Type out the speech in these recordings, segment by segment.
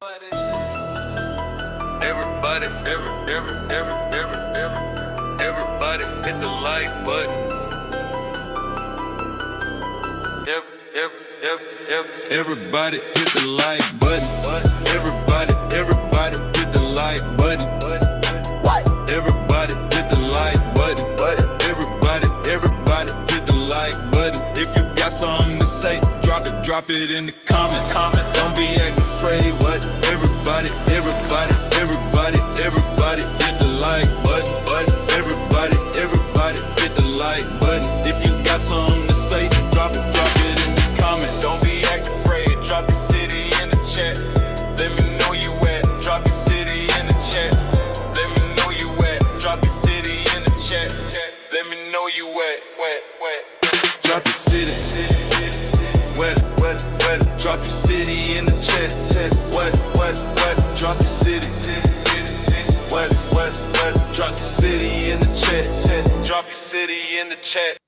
Everybody hit the like button. Everybody hit the like button. Everybody hit the like button. Everybody hit the like button. Everybody hit the like button. If you got something to say, drop it in the comments. Don't be acting afraid. What? Everybody hit the like button. Everybody hit the like button. If you got something to say, drop it in the comments. Don't be acting afraid. Drop your city in the chat. Let me know you at. Drop your city in the chat. Let me know you at. Drop your city in the chat. Let me know you at. Drop your city. What? Drop your city in the chat. What? Drop your city. What? Drop your city in the chat. Drop your city in the chat.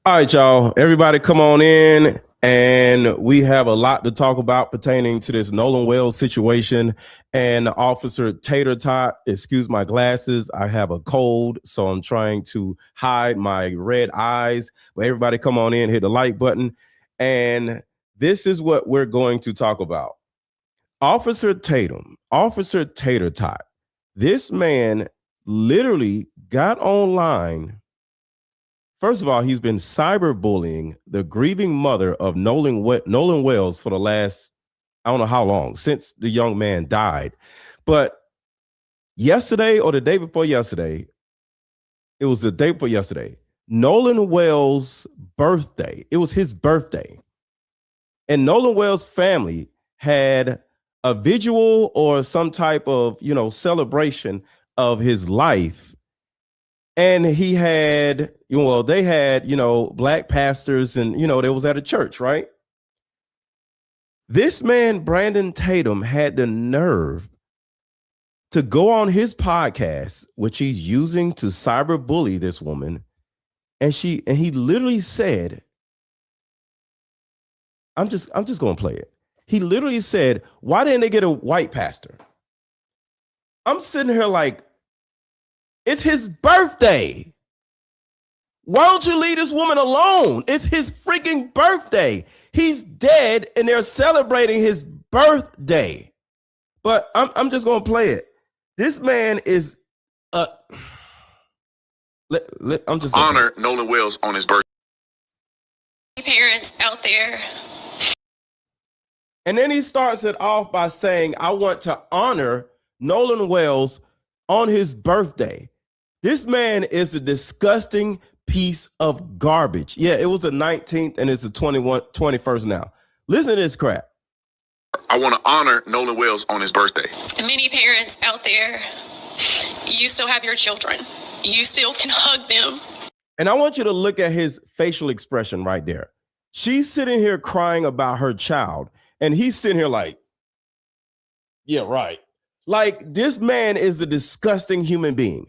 All right, y'all. Everybody come on in. And we have a lot to talk about pertaining to this Nolan Wells situation and Officer Tater Tot. Excuse my glasses. I have a cold, so I'm trying to hide my red eyes. But everybody come on in, hit the like button. And this is what we're going to talk about. Officer Tatum, Officer Tater Tot. This man literally got online. First of all, he's been cyberbullying the grieving mother of Nolan Wells for the last, I don't know how long, since the young man died. But yesterday or the day before yesterday, it was the day before yesterday, Nolan Wells' birthday. It was his birthday. And Nolan Wells' family had a visual or some type of, celebration of his life. And he had, they had, black pastors and, they was at a church, right? This man, Brandon Tatum, had the nerve to go on his podcast, which he's using to cyberbully this woman. And he literally said, I'm just going to play it. He literally said, why didn't they get a white pastor? I'm sitting here like, it's his birthday. Why don't you leave this woman alone? It's his freaking birthday. He's dead and they're celebrating his birthday. But I'm just going to play it. This man is I'm just honor Nolan Wells on his birthday. Parents out there. And then he starts it off by saying, I want to honor Nolan Wells on his birthday. This man is a disgusting piece of garbage. Yeah, it was the 19th and it's the 21st now. Listen to this crap. I want to honor Nolan Wells on his birthday. Many parents out there, you still have your children. You still can hug them. And I want you to look at his facial expression right there. She's sitting here crying about her child. And he's sitting here like, yeah, right. Like, this man is a disgusting human being.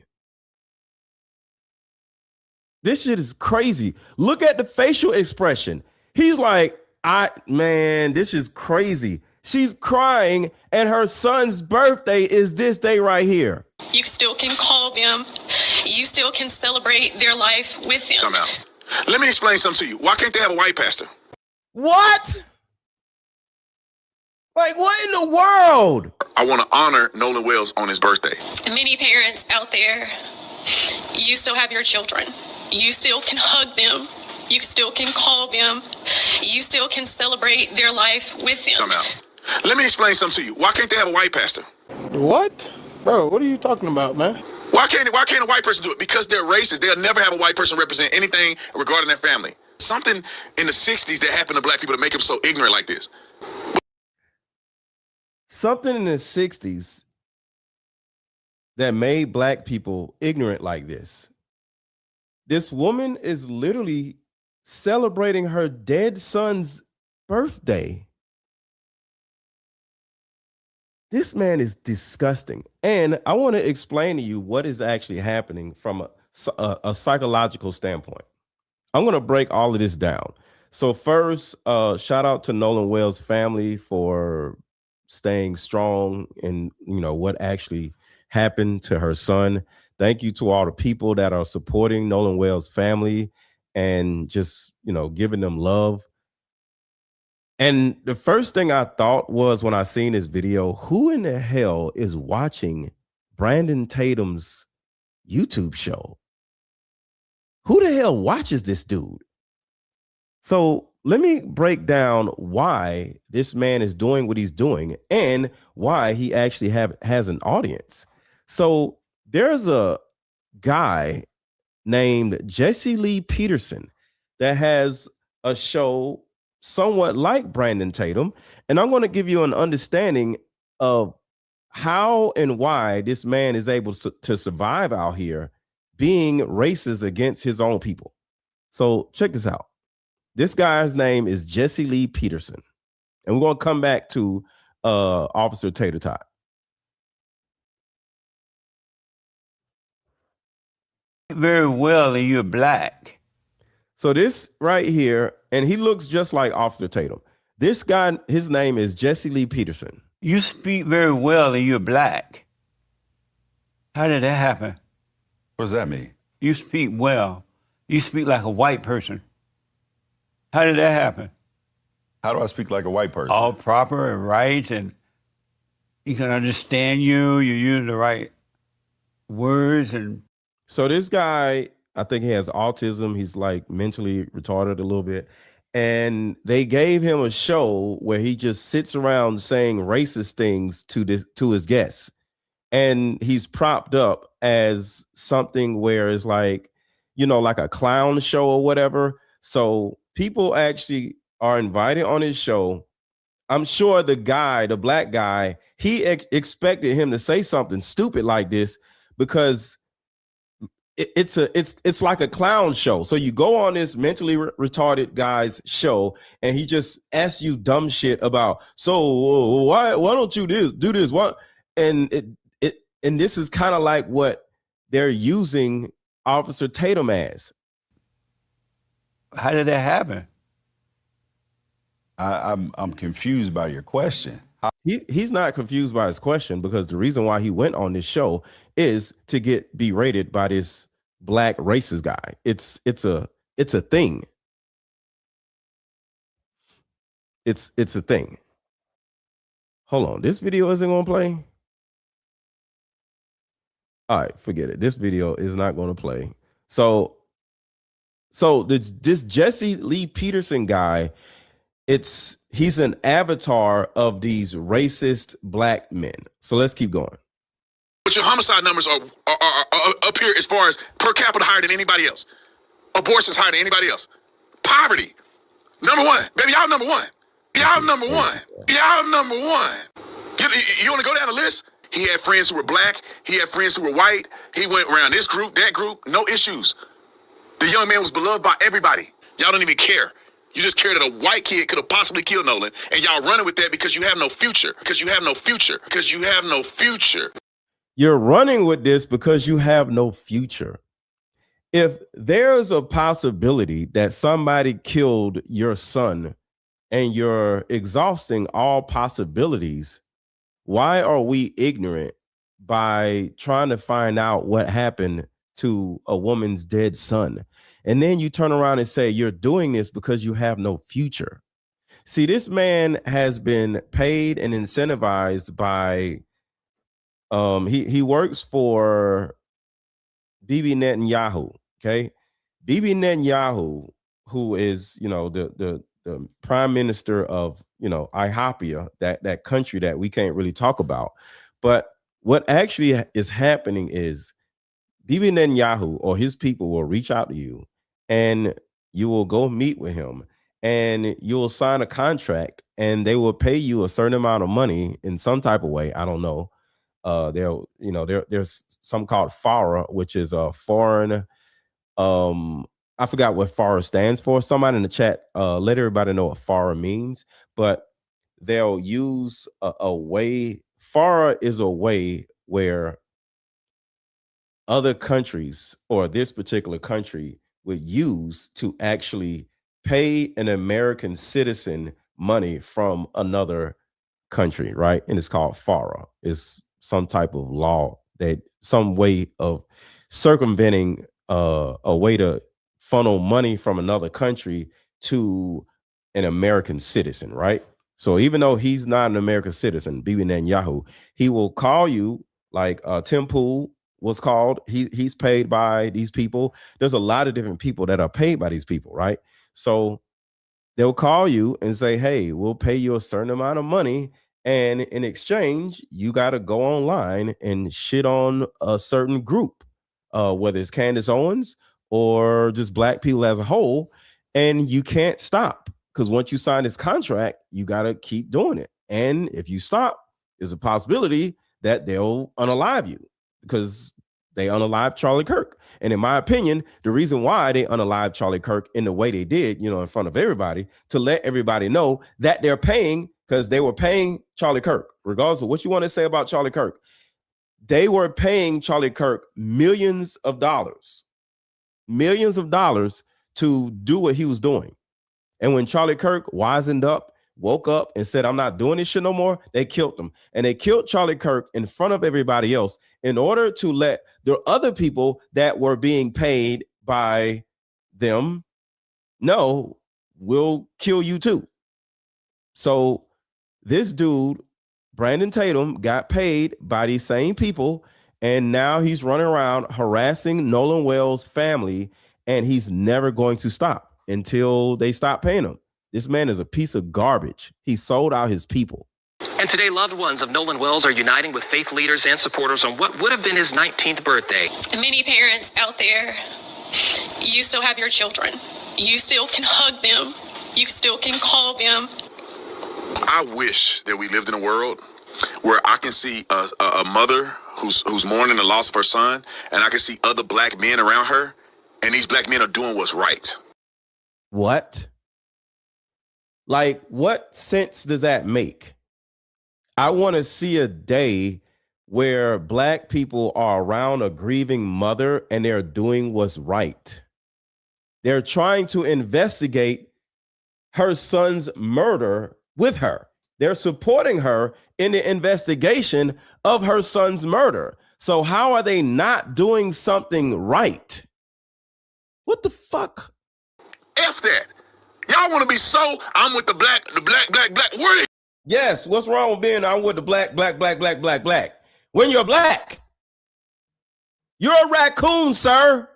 This shit is crazy. Look at the facial expression. He's like, this is crazy. She's crying and her son's birthday is this day right here. You still can call them. You still can celebrate their life with them. Come out. Let me explain something to you. Why can't they have a white pastor? What? Like, what in the world? I want to honor Nolan Wells on his birthday. Many parents out there, you still have your children. You still can hug them. You still can call them. You still can celebrate their life with them. Come out. Let me explain something to you. Why can't they have a white pastor? What? Bro, what are you talking about, man? Why can't a white person do it? Because they're racist. They'll never have a white person represent anything regarding their family. Something in the 60s that happened to black people to make them so ignorant like this. Something in the 60s that made black people ignorant like this. This woman is literally celebrating her dead son's birthday. This man is disgusting. And I want to explain to you what is actually happening from a psychological standpoint. I'm going to break all of this down. So first, shout out to Nolan Wells' family for staying strong in, what actually happened to her son. Thank you to all the people that are supporting Nolan Wells' family and just, giving them love. And the first thing I thought was when I seen this video, who in the hell is watching Brandon Tatum's YouTube show? Who the hell watches this dude? So let me break down why this man is doing what he's doing and why he actually has an audience. So there's a guy named Jesse Lee Peterson that has a show somewhat like Brandon Tatum. And I'm going to give you an understanding of how and why this man is able to survive out here being racist against his own people. So check this out. This guy's name is Jesse Lee Peterson. And we're going to come back to Officer Tater Tot. Very well, and you're black. So this right here, and he looks just like Officer Tatum. This guy, his name is Jesse Lee Peterson. You speak very well, and you're black. How did that happen? What does that mean? You speak well. You speak like a white person. How did that happen? How do I speak like a white person? All proper and right, and he can understand you. You use the right words. And so this guy, I think he has autism. He's like mentally retarded a little bit. And they gave him a show where he just sits around saying racist things to his guests. And he's propped up as something where it's like, like a clown show or whatever. So people actually are invited on his show. I'm sure the black guy, he expected him to say something stupid like this because it's like a clown show. So you go on this mentally retarded guy's show and he just asks you dumb shit about, so why don't you do this? What? And this is kind of like what they're using Officer Tatum as. how did that happen? I'm confused by your question. He's not confused by his question because the reason why he went on this show is to get berated by this black racist guy. It's a thing. It's a thing. Hold on, this video isn't gonna play. All right, forget it. This video is not gonna play. So this Jesse Lee Peterson guy, he's an avatar of these racist black men. So let's keep going. But your homicide numbers are up here as far as per capita higher than anybody else. Abortions higher than anybody else. Poverty, number one. Baby, y'all number one. Y'all number one. Y'all number one. You want to go down the list? He had friends who were black. He had friends who were white. He went around this group, that group, no issues. The young man was beloved by everybody. Y'all don't even care. You just care that a white kid could have possibly killed Nolan, and y'all running with that because you have no future. Because you have no future. Because you have no future. You're running with this because you have no future. If there's a possibility that somebody killed your son and you're exhausting all possibilities, why are we ignorant by trying to find out what happened to a woman's dead son? And then you turn around and say you're doing this because you have no future. See, this man has been paid and incentivized by he works for Bibi Netanyahu. Okay, Bibi Netanyahu, who is the prime minister of Ethiopia, that country that we can't really talk about. But what actually is happening is Bibi Netanyahu or his people will reach out to you and you will go meet with him and you will sign a contract and they will pay you a certain amount of money in some type of way. I don't know. There's some called FARA, which is a foreign. I forgot what FARA stands for. Somebody in the chat, let everybody know what FARA means. But they'll use a way. FARA is a way where other countries or this particular country would use to actually pay an American citizen money from another country, right? And it's called FARA. It's some type of law that some way of circumventing a way to funnel money from another country to an American citizen, right? So even though he's not an American citizen, Bibi Netanyahu, he will call you like Tim Pool was called. He's paid by these people. There's a lot of different people that are paid by these people, right? So they'll call you and say, hey, we'll pay you a certain amount of money. And in exchange, you got to go online and shit on a certain group, whether it's Candace Owens or just black people as a whole. And you can't stop because once you sign this contract, you got to keep doing it. And if you stop, there's a possibility that they'll unalive you because they unalived Charlie Kirk. And in my opinion, the reason why they unalived Charlie Kirk in the way they did, in front of everybody, to let everybody know that they're paying, because they were paying Charlie Kirk, regardless of what you want to say about Charlie Kirk. They were paying Charlie Kirk millions of dollars to do what he was doing. And when Charlie Kirk wisened up, woke up and said, I'm not doing this shit no more, they killed him. And they killed Charlie Kirk in front of everybody else in order to let the other people that were being paid by them know, we'll kill you too. So this dude, Brandon Tatum, got paid by these same people, and now he's running around harassing Nolan Wells' family, and he's never going to stop until they stop paying him. This man is a piece of garbage. He sold out his people. And today, loved ones of Nolan Wells are uniting with faith leaders and supporters on what would have been his 19th birthday. Many parents out there, you still have your children. You still can hug them. You still can call them. I wish that we lived in a world where I can see a mother who's mourning the loss of her son, and I can see other black men around her, and these black men are doing what's right. What? Like, what sense does that make? I want to see a day where black people are around a grieving mother and they're doing what's right. They're trying to investigate her son's murder with her. They're supporting her in the investigation of her son's murder. So how are they not doing something right? What the fuck? F that. Y'all want to be I'm with the black. Where they? Yes, what's wrong with being I'm with the black? When you're black, you're a raccoon, sir.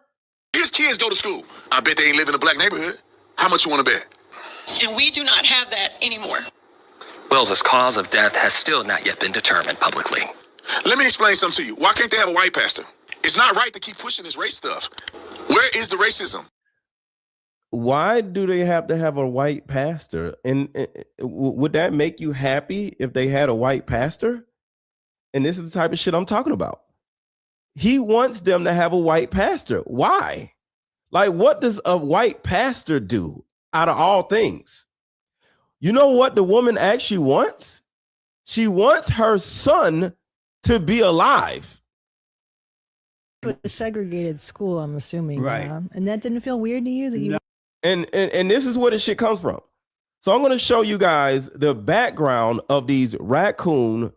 His kids go to school. I bet they ain't live in a black neighborhood. How much you want to bet? And we do not have that anymore. Wells' cause of death has still not yet been determined publicly. Let me explain something to you. Why can't they have a white pastor? It's not right to keep pushing this race stuff. Where is the racism? Why do they have to have a white pastor? And would that make you happy if they had a white pastor? And this is the type of shit I'm talking about. He wants them to have a white pastor. Why? Like, what does a white pastor do out of all things? You know what the woman actually wants? She wants her son to be alive. A segregated school, I'm assuming. Right. Yeah? And that didn't feel weird to you? That you No. And this is where this shit comes from. So I'm going to show you guys the background of these raccoon,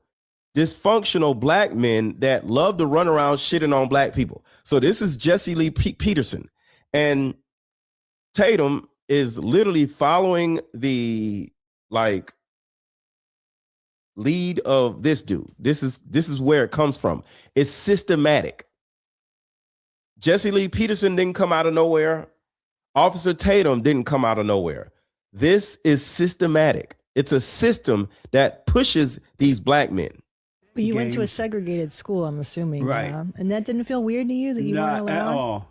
dysfunctional black men that love to run around shitting on black people. So this is Jesse Lee Peterson. And Tatum is literally following the lead of this dude. This is where it comes from. It's systematic. Jesse Lee Peterson didn't come out of nowhere. Officer Tatum didn't come out of nowhere. This is systematic. It's a system that pushes these black men. you went to a segregated school, I'm assuming. Right. Yeah? And that didn't feel weird to you that you weren't Not at allowed? all.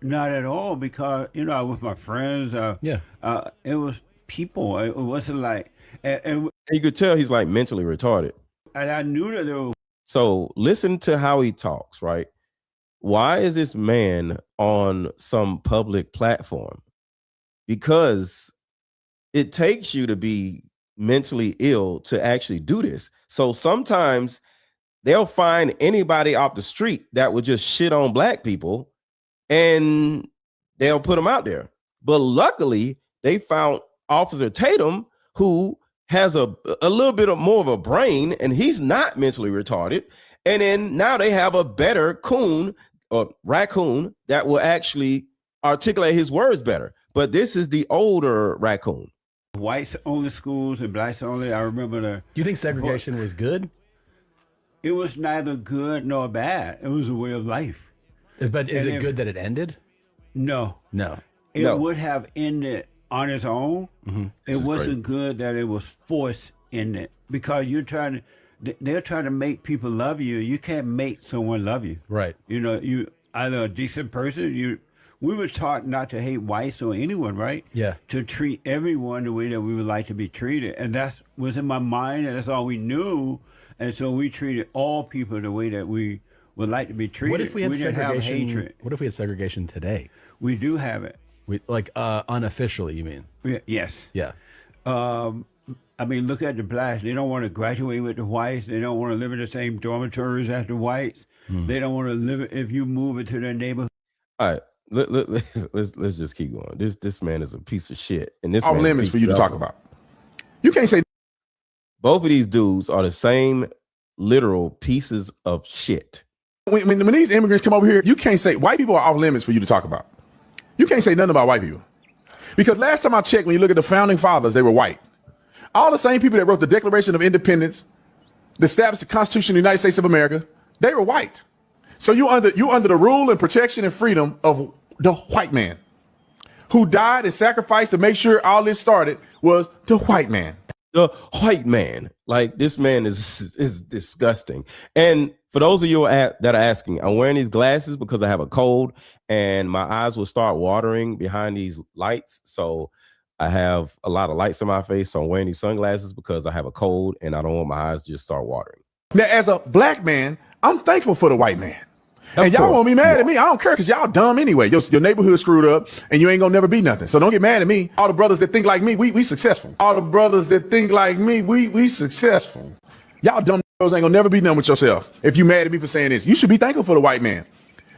Not at all, because, you know, I was with my friends. It was people. It wasn't like... And You could tell he's like mentally retarded. I knew that there was... So listen to how he talks, right? Why is this man on some public platform? Because it takes you to be mentally ill to actually do this. So sometimes they'll find anybody off the street that would just shit on black people and they'll put them out there. But luckily, they found Officer Tatum, who has a little bit of more of a brain, and he's not mentally retarded. And then now they have a better coon or raccoon that will actually articulate his words better. But this is the older raccoon. Whites only schools and blacks only. I remember You think segregation was good? It was neither good nor bad. It was a way of life. But is it good that it ended? No. No. It would have ended on its own. It wasn't good that it was forced in it, because they're trying to make people love you. You can't make someone love you. Right. You know, you either a decent person. We were taught not to hate whites or anyone, right? Yeah. To treat everyone the way that we would like to be treated, and that was in my mind, and that's all we knew. And so we treated all people the way that we would like to be treated. What if we had segregation? Didn't have hatred. What if we had segregation today? We do have it. Unofficially, you mean? Yes. Yeah. I mean, look at the blacks. They don't want to graduate with the whites. They don't want to live in the same dormitories as the whites. They don't want to live if you move into their neighborhood. All right. Let's just keep going. This man is a piece of shit, and this off limits for you to talk about. You can't say both of these dudes are the same literal pieces of shit. When these immigrants come over here, you can't say white people are off limits for you to talk about. You can't say nothing about white people, because last time I checked, when you look at the founding fathers, they were white. All the same people that wrote the Declaration of Independence, that established the Constitution of the United States of America, they were white. So you under the rule and protection and freedom of the white man, who died and sacrificed to make sure all this started was the white man. The white man. Like, this man is disgusting. And for those of you that are asking, I'm wearing these glasses because I have a cold and my eyes will start watering behind these lights. So I have a lot of lights in my face. So I'm wearing these sunglasses because I have a cold and I don't want my eyes to just start watering. Now, as a black man, I'm thankful for the white man. And y'all won't be mad at me. I don't care, because y'all dumb anyway. Your neighborhood screwed up and you ain't gonna never be nothing. So don't get mad at me. All the brothers that think like me, we successful. All the brothers that think like me, we successful. Y'all dumb ain't gonna never be done with yourself. If you mad at me for saying this, you should be thankful for the white man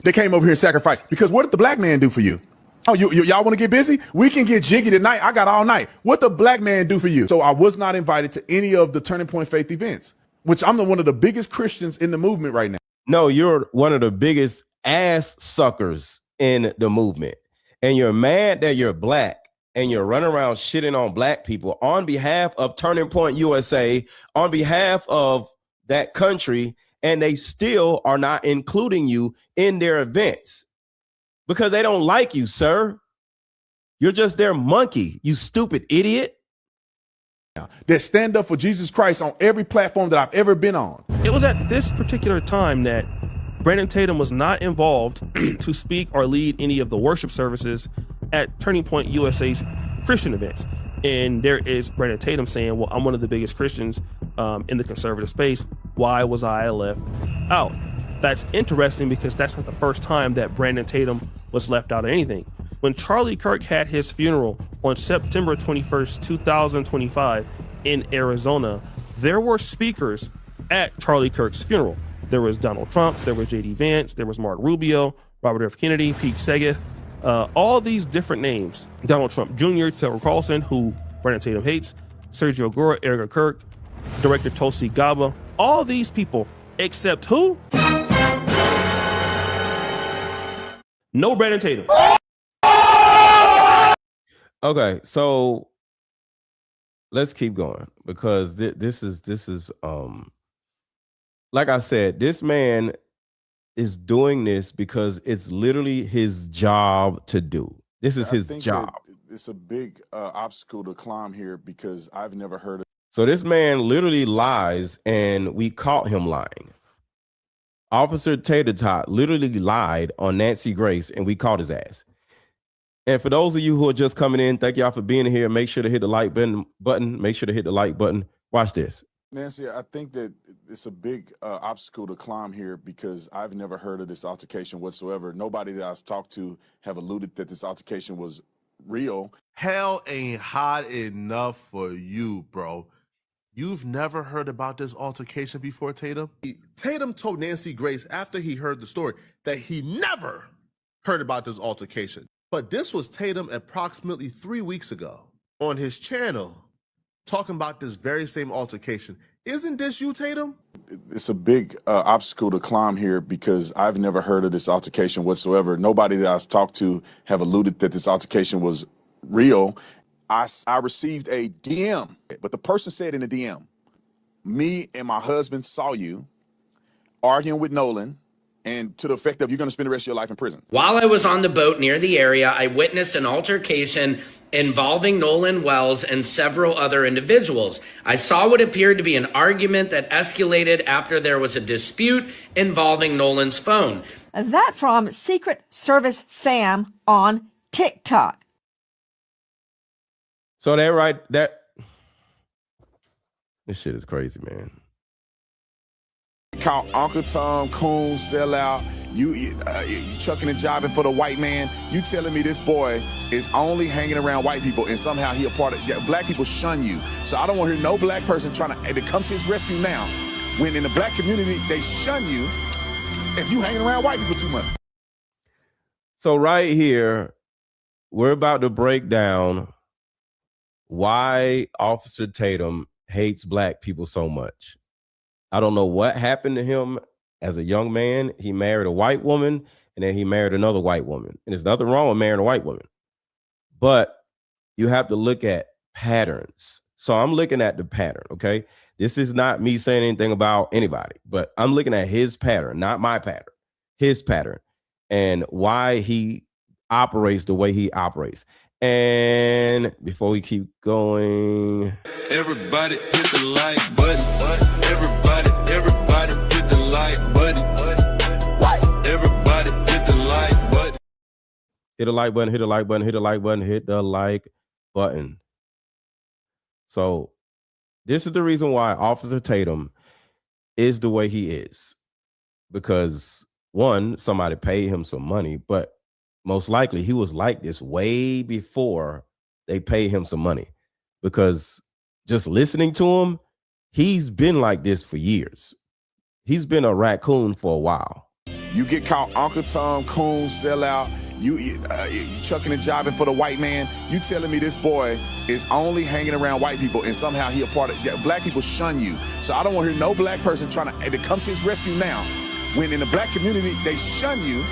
that came over here and sacrificed. Because what did the black man do for you? Oh, y'all want to get busy? We can get jiggy tonight. I got all night. What the black man do for you? So I was not invited to any of the Turning Point Faith events, which I'm one of the biggest Christians in the movement right now. No, you're one of the biggest ass suckers in the movement. And you're mad that you're black and you're running around shitting on black people on behalf of Turning Point USA, on behalf of that country, and they still are not including you in their events because they don't like you, sir. You're just their monkey, you stupid idiot. That stand up for Jesus Christ on every platform that I've ever been on. It was at this particular time that Brandon Tatum was not involved to speak or lead any of the worship services at Turning Point USA's Christian events. And there is Brandon Tatum saying, well, I'm one of the biggest Christians in the conservative space. Why was I left out? That's interesting because that's not the first time that Brandon Tatum was left out of anything. When Charlie Kirk had his funeral on September 21st, 2025 in Arizona, there were speakers at Charlie Kirk's funeral. There was Donald Trump, there was J.D. Vance, there was Mark Rubio, Robert F. Kennedy, Pete Segath, all these different names. Donald Trump Jr., Tucker Carlson, who Brandon Tatum hates, Sergio Gora, Erica Kirk, Director Tulsi Gabbard, all these people, except who? No Brandon Tatum. Okay, so let's keep going because this is like I said, this man is doing this because it's literally his job to do. This is his job. It's a big obstacle to climb here because I've never heard of. So this man literally lies, and we caught him lying. Officer Tater Tot literally lied on Nancy Grace, and we caught his ass. And for those of you who are just coming in, thank y'all for being here. Make sure to hit the like button. Make sure to hit the like button. Watch this. Nancy, I think that it's a big obstacle to climb here because I've never heard of this altercation whatsoever. Nobody that I've talked to have alluded that this altercation was real. Hell ain't hot enough for you, bro. You've never heard about this altercation before, Tatum? Tatum told Nancy Grace after he heard the story that he never heard about this altercation. But this was Tatum approximately 3 weeks ago on his channel talking about this very same altercation. Isn't this you, Tatum? It's a big obstacle to climb here because I've never heard of this altercation whatsoever. Nobody that I've talked to have alluded that this altercation was real. I received a DM, but the person said in the DM, me and my husband saw you arguing with Nolan, and to the effect of you're going to spend the rest of your life in prison. While I was on the boat near the area, I witnessed an altercation involving Nolan Wells and several other individuals. I saw what appeared to be an argument that escalated after there was a dispute involving Nolan's phone. That from Secret Service Sam on TikTok. So this shit is crazy, man. Call Uncle Tom, coon, sellout. You chucking and jiving for the white man. You telling me this boy is only hanging around white people and somehow he a part of black people shun you. So I don't want to hear no black person trying to come to his rescue now when in the black community they shun you if you hanging around white people too much. So right here, we're about to break down why Officer Tatum hates black people so much. I don't know what happened to him as a young man. He married a white woman and then he married another white woman. And there's nothing wrong with marrying a white woman. But you have to look at patterns. So I'm looking at the pattern, okay? This is not me saying anything about anybody, but I'm looking at his pattern, not my pattern, his pattern, and why he operates the way he operates. And before we keep going, everybody hit the like button. Everybody hit the like button. Everybody hit the like button. Hit the like button, hit the like button, hit the like button, hit the like button. So this is the reason why Officer Tatum is the way he is. Because one, somebody paid him some money, but most likely he was like this way before they paid him some money. Because just listening to him, he's been like this for years. He's been a raccoon for a while. You get caught Uncle Tom, coon, sellout. You chucking and jiving for the white man. You telling me this boy is only hanging around white people and somehow he a part of black people shun you. So I don't want to hear no black person trying to come to his rescue now when in the black community they shun you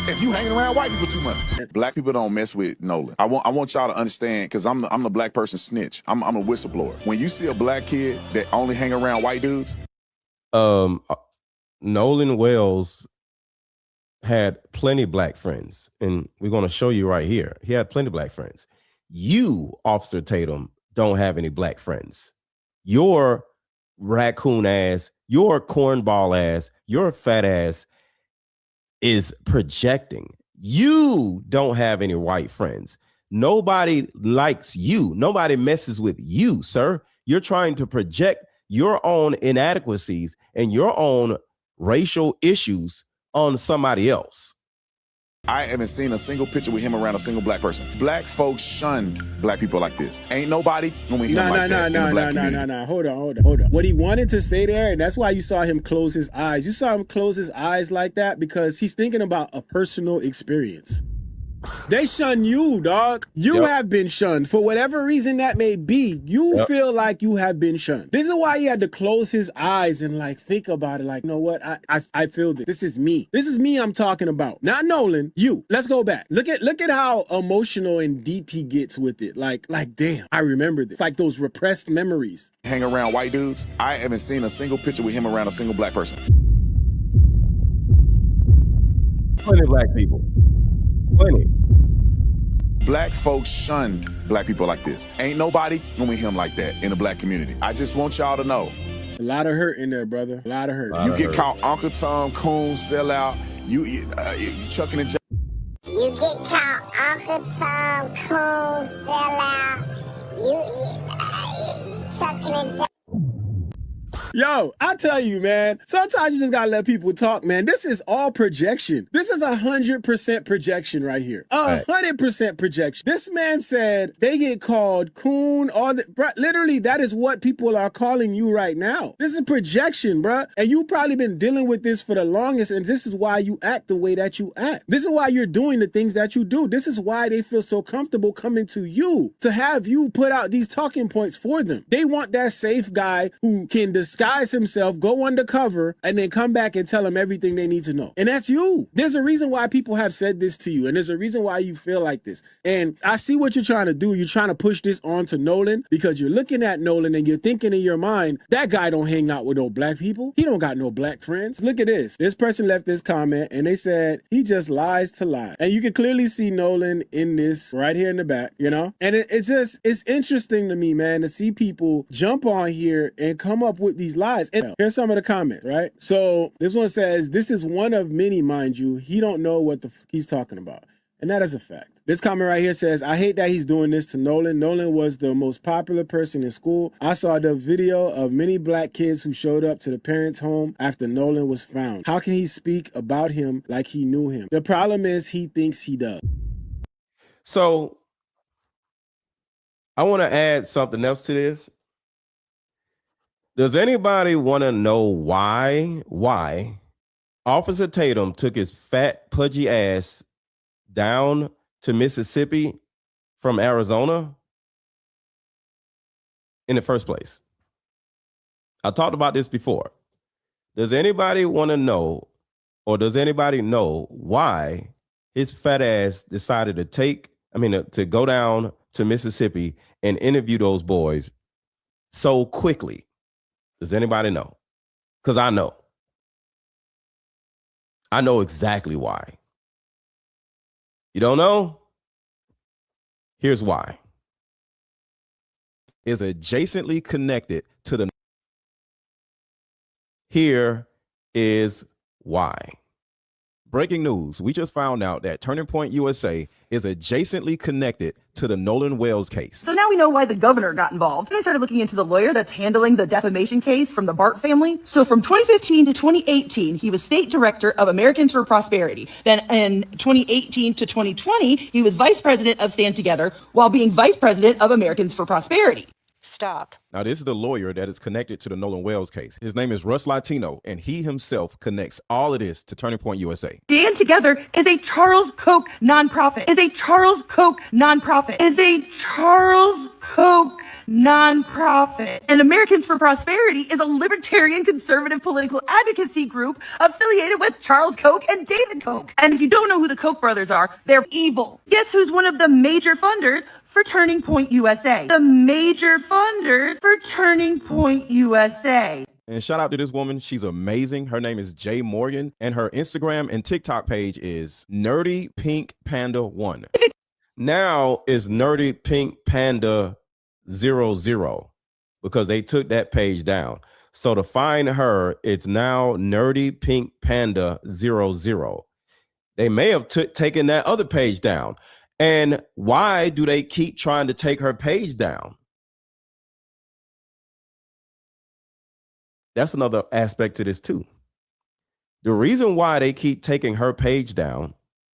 if you hanging around white people too much. Black people don't mess with Nolan. I want y'all to understand, because I'm the black person snitch. I'm a whistleblower. When you see a black kid that only hang around white dudes, Nolan Wells had plenty of black friends, and we're going to show you right here. He had plenty of black friends. You, Officer Tatum, don't have any black friends. Your raccoon ass, your cornball ass, your fat ass is projecting. You don't have any white friends. Nobody likes you. Nobody messes with you, sir. You're trying to project your own inadequacies and your own racial issues on somebody else. I haven't seen a single picture with him around a single black person. Black folks shun black people like this. Ain't nobody when we hear like that in the black community. No. Hold on. What he wanted to say there, and that's why you saw him close his eyes. You saw him close his eyes like that because he's thinking about a personal experience. They shun you, dog. You have been shunned for whatever reason that may be. You feel like you have been shunned. This is why he had to close his eyes and like think about it. Like, you know what? I feel this. This is me. This is me I'm talking about. Not Nolan. You. Let's go back. Look at how emotional and deep he gets with it. Like damn, I remember this. It's like those repressed memories. Hang around white dudes. I haven't seen a single picture with him around a single black person. Plenty of black people. Plenty. Black folks shun black people like this. Ain't nobody when we him like that in the black community. I just want y'all to know. A lot of hurt in there, brother. A lot of hurt. You get caught Uncle Tom, coon, sellout. You chucking and jiving. You get caught Uncle Tom, coon, sellout. You chucking and jiving. Yo, I tell you, man, sometimes you just gotta let people talk, man. This is all projection. This is 100% projection right here. 100% projection. This man said they get called coon, literally, that is what people are calling you right now. This is projection, bruh. And you've probably been dealing with this for the longest, and this is why you act the way that you act. This is why you're doing the things that you do. This is why they feel so comfortable coming to you, to have you put out these talking points for them. They want that safe guy who can disguise himself, go undercover, and then come back and tell them everything they need to know. And that's you. There's a reason why people have said this to you, and there's a reason why you feel like this. And I see what you're trying to do. You're trying to push this on to Nolan because you're looking at Nolan and you're thinking in your mind, that guy don't hang out with no black people. He don't got no black friends. Look at this. This person left this comment and they said, he just lies to lie. And you can clearly see Nolan in this right here in the back, you know? And it's interesting to me, man, to see people jump on here and come up with these lies. And here's some of the comments, right? So this one says, this is one of many, mind you. He don't know what the he's talking about. And that is a fact. This comment right here says, I hate that he's doing this to Nolan. Nolan was the most popular person in school. I saw the video of many black kids who showed up to the parents' home after Nolan was found. How can he speak about him like he knew him? The problem is he thinks he does. So I want to add something else to this. Does anybody want to know why Officer Tatum took his fat, pudgy ass down to Mississippi from Arizona in the first place? I talked about this before. Does anybody want to know, or does anybody know why his fat ass decided to go down to Mississippi and interview those boys so quickly? Does anybody know? Because I know. I know exactly why. You don't know? Here's why. Is adjacently connected to the. Here is why. Breaking news. We just found out that Turning Point USA is adjacently connected to the Nolan Wells case. So now we know why the governor got involved. And I started looking into the lawyer that's handling the defamation case from the Bart family. So from 2015 to 2018, he was state director of Americans for Prosperity. Then in 2018 to 2020, he was vice president of Stand Together while being vice president of Americans for Prosperity. Stop. Now, this is the lawyer that is connected to the Nolan Wells case. His name is Russ Latino, and he himself connects all of this to Turning Point USA. Stand Together is a Charles Koch nonprofit. Is a Charles Koch nonprofit. Is a Charles Koch nonprofit. And Americans for Prosperity is a libertarian conservative political advocacy group affiliated with Charles Koch and David Koch. And if you don't know who the Koch brothers are, they're evil. Guess who's one of the major funders for Turning Point USA? The major funders for Turning Point USA. And shout out to this woman. She's amazing. Her name is Jay Morgan, and her Instagram and TikTok page is Nerdy Pink Panda 1. Now is Nerdy Pink Panda 00 because they took that page down. So to find her, it's now Nerdy Pink Panda 00. They may have taken that other page down. And why do they keep trying to take her page down? That's another aspect to this too. The reason why they keep taking her page down,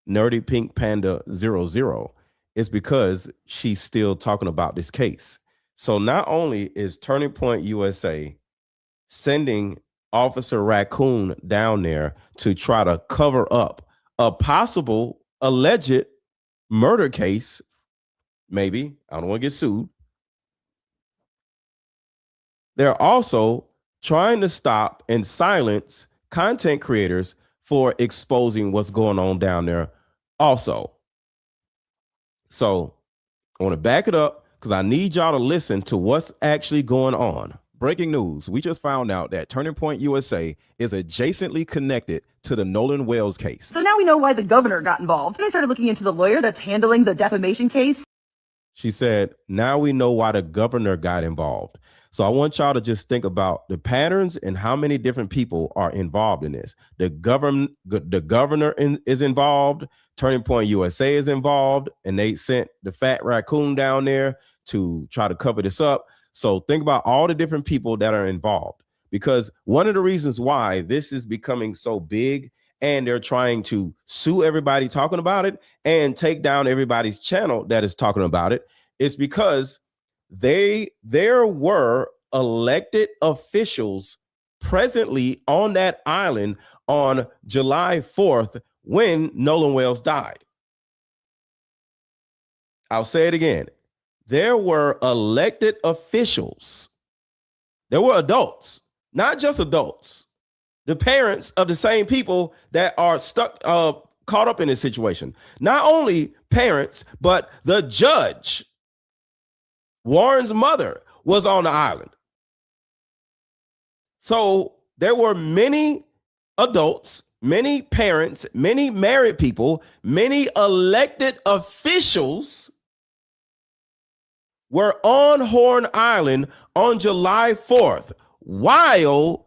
Nerdy Pink Panda 00, is because she's still talking about this case. So not only is Turning Point USA sending Officer Raccoon down there to try to cover up a possible alleged murder case, maybe, I don't want to get sued. They're also trying to stop and silence content creators for exposing what's going on down there also. So I want to back it up because I need y'all to listen to what's actually going on. Breaking news. We just found out that Turning Point USA is adjacently connected to the Nolan Wells case. So now we know why the governor got involved. And I started looking into the lawyer that's handling the defamation case. She said, now we know why the governor got involved. So I want y'all to just think about the patterns and how many different people are involved in this. The governor is involved. Turning Point USA is involved, and they sent the fat raccoon down there to try to cover this up. So think about all the different people that are involved. because one of the reasons why this is becoming so big and they're trying to sue everybody talking about it and take down everybody's channel that is talking about it is because there were elected officials presently on that island on July 4th when Nolan Wells died. I'll say it again. There were elected officials. There were adults, not just adults. The parents of the same people that are caught up in this situation. Not only parents, but the judge, Warren's mother, was on the island. So there were many adults, many parents, many married people, many elected officials were on Horn Island on July 4th while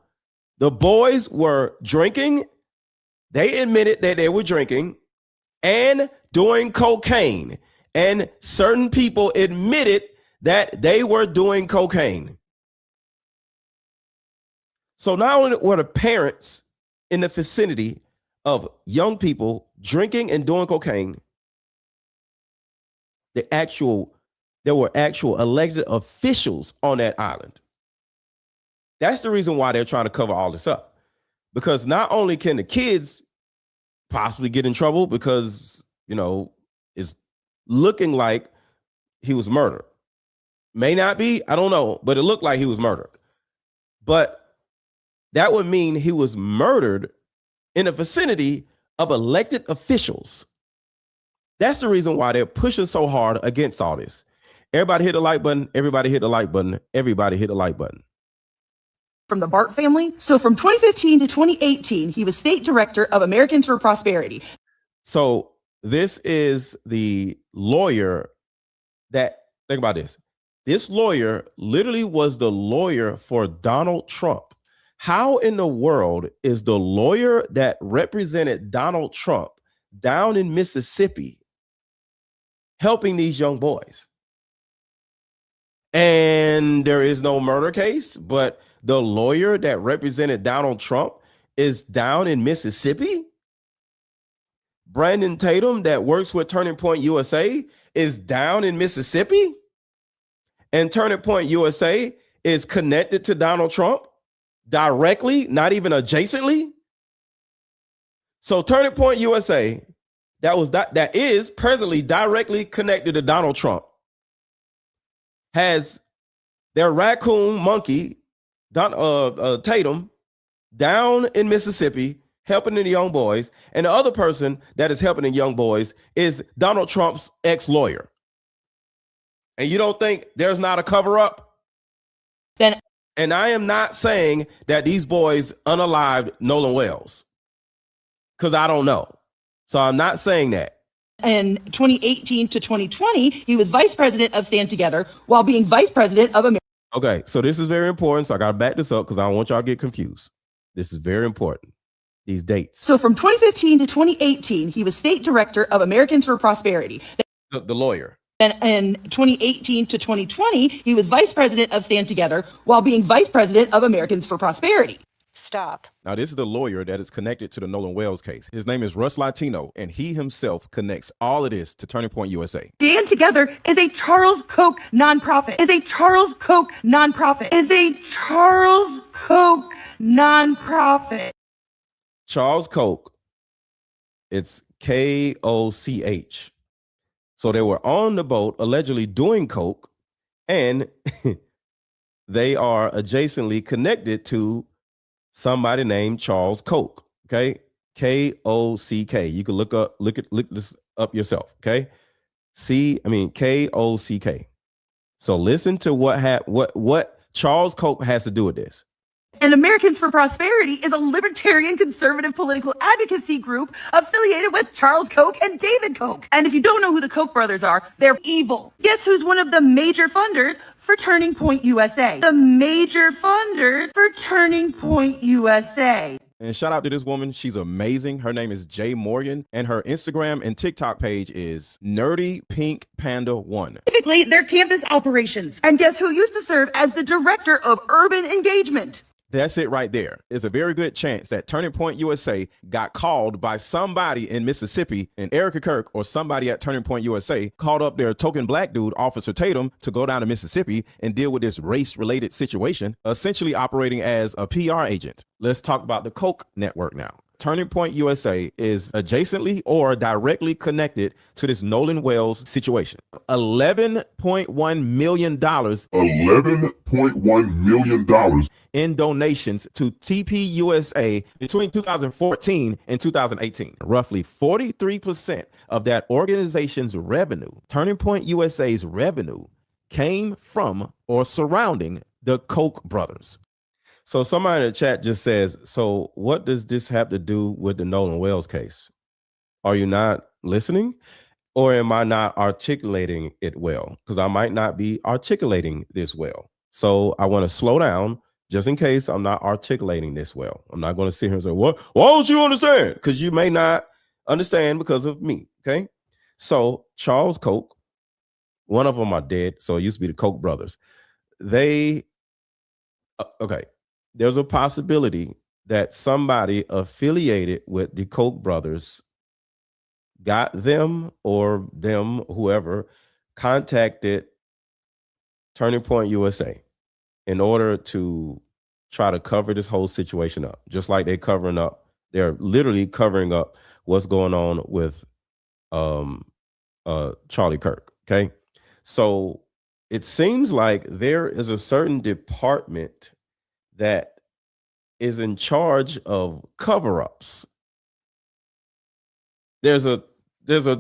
the boys were drinking. They admitted that they were drinking and doing cocaine. And certain people admitted that they were doing cocaine. So not only were the parents in the vicinity of young people drinking and doing cocaine, there were actual elected officials on that island. That's the reason why they're trying to cover all this up. Because not only can the kids possibly get in trouble because, it's looking like he was murdered. May not be, I don't know, but it looked like he was murdered. But that would mean he was murdered in the vicinity of elected officials. That's the reason why they're pushing so hard against all this. Everybody hit the like button. Everybody hit the like button. Everybody hit the like button. From the Bart family. So from 2015 to 2018, he was state director of Americans for Prosperity. So this is the lawyer that, think about this. This lawyer literally was the lawyer for Donald Trump. How in the world is the lawyer that represented Donald Trump down in Mississippi helping these young boys? And there is no murder case, but the lawyer that represented Donald Trump is down in Mississippi. Brandon Tatum that works with Turning Point USA is down in Mississippi. And Turning Point USA is connected to Donald Trump directly, not even adjacently. So Turning Point USA, that is presently directly connected to Donald Trump, has their raccoon monkey, Tatum, down in Mississippi helping the young boys. And the other person that is helping the young boys is Donald Trump's ex-lawyer. And you don't think there's not a cover up? And I am not saying that these boys unalived Nolan Wells, because I don't know. So I'm not saying that. In 2018 to 2020, he was vice president of Stand Together while being vice president of America. Okay, so this is very important. So I got to back this up because I don't want y'all to get confused. This is very important. These dates. So from 2015 to 2018, he was state director of Americans for Prosperity. The lawyer. And in 2018 to 2020, he was vice president of Stand Together while being vice president of Americans for Prosperity. Stop. Now, this is the lawyer that is connected to the Nolan Wells case. His name is Russ Latino, and he himself connects all of this to Turning Point USA. Stand Together is a Charles Koch nonprofit. Is a Charles Koch nonprofit. Is a Charles Koch nonprofit. Charles Koch. It's Koch. So they were on the boat allegedly doing coke, and they are adjacently connected to somebody named Charles Koch. Okay, Kock. You can look this up yourself. Okay, Kock. So listen to what Charles Koch has to do with this. And Americans for Prosperity is a libertarian conservative political advocacy group affiliated with Charles Koch and David Koch. And if you don't know who the Koch brothers are, they're evil. Guess who's one of the major funders for Turning Point USA? The major funders for Turning Point USA. And shout out to this woman. She's amazing. Her name is Jay Morgan, and her Instagram and TikTok page is Nerdy Pink Panda 1. Typically, their campus operations. And guess who used to serve as the director of urban engagement? That's it right there. There's a very good chance that Turning Point USA got called by somebody in Mississippi, and Erica Kirk or somebody at Turning Point USA called up their token black dude, Officer Tatum, to go down to Mississippi and deal with this race-related situation, essentially operating as a PR agent. Let's talk about the Coke network now. Turning Point USA is adjacently or directly connected to this Nolan Wells situation. $11.1 million. $11.1 million in donations to TPUSA between 2014 and 2018. Roughly 43% of that organization's revenue, Turning Point USA's revenue, came from or surrounding the Koch brothers. So somebody in the chat just says, so what does this have to do with the Nolan Wells case? Are you not listening? Or am I not articulating it well? Because I might not be articulating this well. So I want to slow down just in case I'm not articulating this well. I'm not going to sit here and say, what? Why don't you understand? Because you may not understand because of me, okay? So Charles Koch, one of them are dead, so it used to be the Koch brothers. They, okay. There's a possibility that somebody affiliated with the Koch brothers got them or them, whoever, contacted Turning Point USA in order to try to cover this whole situation up. Just like they're literally covering up what's going on with Charlie Kirk. Okay. So it seems like there is a certain department that is in charge of cover-ups. There's a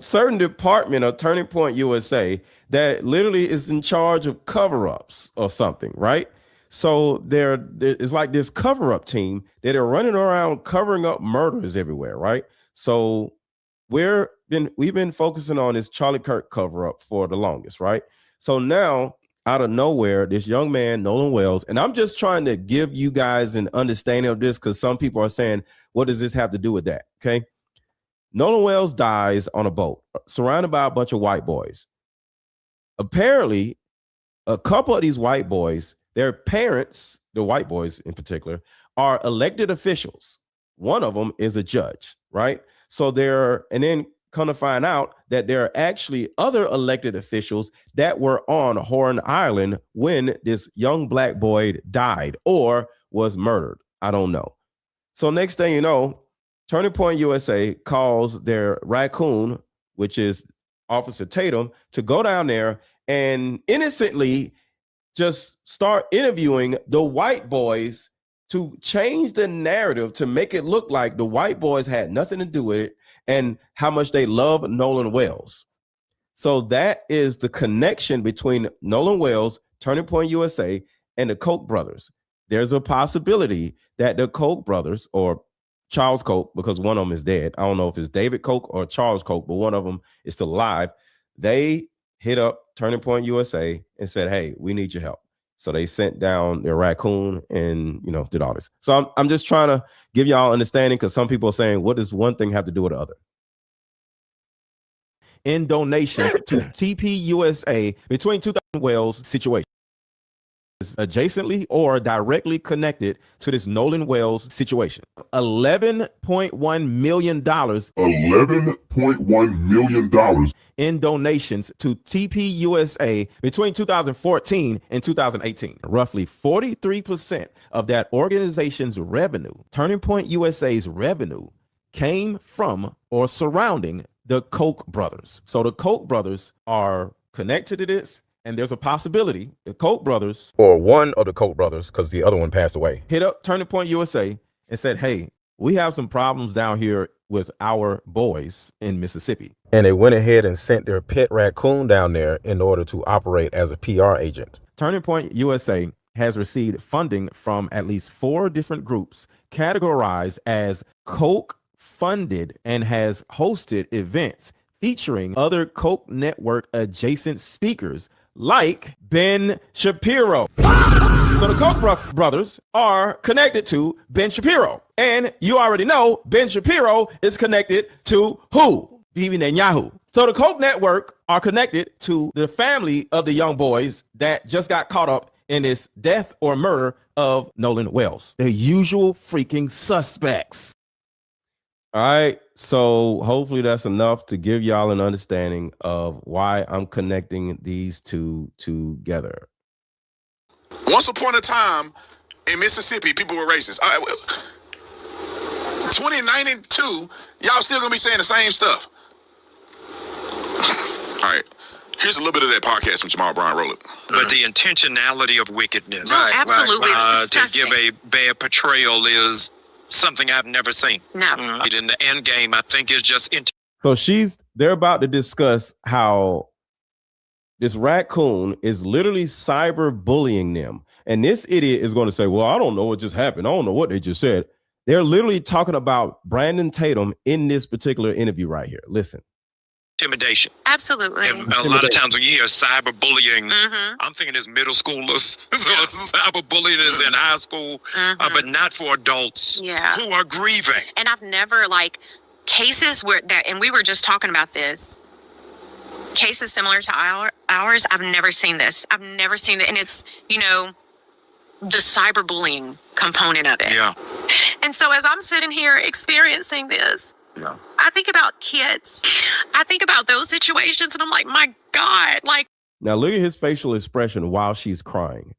certain department of Turning Point USA that literally is in charge of cover-ups or something, right? So there is like this cover-up team that are running around covering up murders everywhere, right? So we've been focusing on this Charlie Kirk cover-up for the longest, right? So now, out of nowhere, this young man, Nolan Wells, and I'm just trying to give you guys an understanding of this because some people are saying, what does this have to do with that? Okay. Nolan Wells dies on a boat surrounded by a bunch of white boys. Apparently, a couple of these white boys, their parents, the white boys in particular, are elected officials. One of them is a judge, right? So and then come to find out that there are actually other elected officials that were on Horn Island when this young black boy died or was murdered. I don't know. So next thing you know, Turning Point USA calls their raccoon, which is Officer Tatum, to go down there and innocently just start interviewing the white boys to change the narrative to make it look like the white boys had nothing to do with it and how much they love Nolan Wells. So that is the connection between Nolan Wells, Turning Point USA, and the Koch brothers. There's a possibility that the Koch brothers, or Charles Koch, because one of them is dead. I don't know if it's David Koch or Charles Koch, but one of them is still alive. They hit up Turning Point USA and said, hey, we need your help. So they sent down their raccoon and, did all this. So I'm just trying to give y'all understanding because some people are saying, what does one thing have to do with the other? In donations to TPUSA between 2000 Wells situation. Adjacently or directly connected to this Nolan Wells situation. $11.1 million. $11.1 million in donations to TPUSA between 2014 and 2018. Roughly 43% of that organization's revenue, Turning Point USA's revenue, came from or surrounding the Koch brothers. So the Koch brothers are connected to this. And there's a possibility the Koch brothers, or one of the Koch brothers, because the other one passed away, hit up Turning Point USA and said, hey, we have some problems down here with our boys in Mississippi. And they went ahead and sent their pet raccoon down there in order to operate as a PR agent. Turning Point USA has received funding from at least 4 different groups categorized as Koch funded and has hosted events featuring other Koch network adjacent speakers like Ben Shapiro. So the Koch brothers are connected to Ben Shapiro. And you already know Ben Shapiro is connected to who? Bibi Netanyahu. So the Koch network are connected to the family of the young boys that just got caught up in this death or murder of Nolan Wells. The usual freaking suspects. All right, so hopefully that's enough to give y'all an understanding of why I'm connecting these two together. Once upon a time in Mississippi, people were racist. 2092, y'all still gonna be saying the same stuff. All right, here's a little bit of that podcast from Jamal Bryant. Roll it. But the intentionality of wickedness, No, absolutely, it's to disgusting. give a bad portrayal is something I've never seen. No. In the end game, I think is just So they're about to discuss how this raccoon is literally cyberbullying them. And this idiot is going to say, well, I don't know what just happened. I don't know what they just said. They're literally talking about Brandon Tatum in this particular interview right here. Listen. intimidation. Absolutely. And a lot of times when you hear cyberbullying, I'm thinking it's middle schoolers. So cyberbullying is in high school, but not for adults who are grieving. And I've never cases where that, and we were just talking about this. Cases similar to ours, I've never seen this. I've never seen it. And it's, the cyberbullying component of it. Yeah. And so as I'm sitting here experiencing this, I think about kids. I think about those situations and I'm like, my God, Now look at his facial expression while she's crying.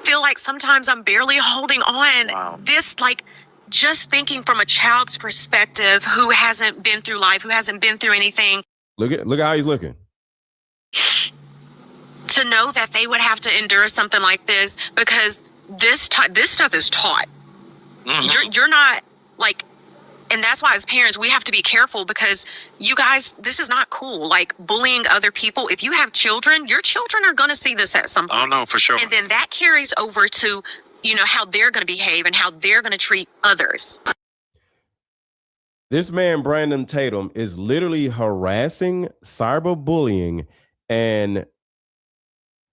feel like sometimes I'm barely holding on. Wow. This, just thinking from a child's perspective who hasn't been through life, who hasn't been through anything. Look at how he's looking. To know that they would have to endure something like this because this stuff is taught. You're not and that's why as parents we have to be careful because you guys, this is not cool. Bullying other people. If you have children, your children are going to see this at some point. Oh no, for sure. And then that carries over to how they're going to behave and how they're going to treat others. This man, Brandon Tatum, is literally harassing, cyberbullying, and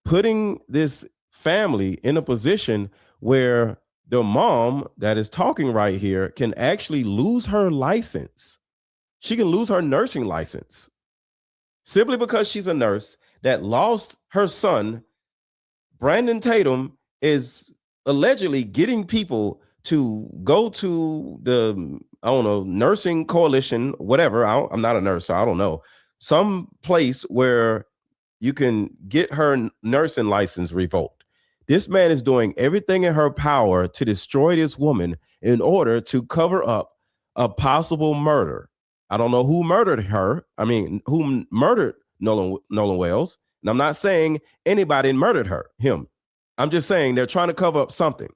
putting this family in a position where the mom that is talking right here can actually lose her license. She can lose her nursing license simply because she's a nurse that lost her son. Brandon Tatum is allegedly getting people to go to the, nursing coalition, whatever. I'm not a nurse, so I don't know. Some place where you can get her nursing license revoked. This man is doing everything in her power to destroy this woman in order to cover up a possible murder. I don't know who murdered her. Who murdered Nolan Wells. And I'm not saying anybody murdered him. I'm just saying they're trying to cover up something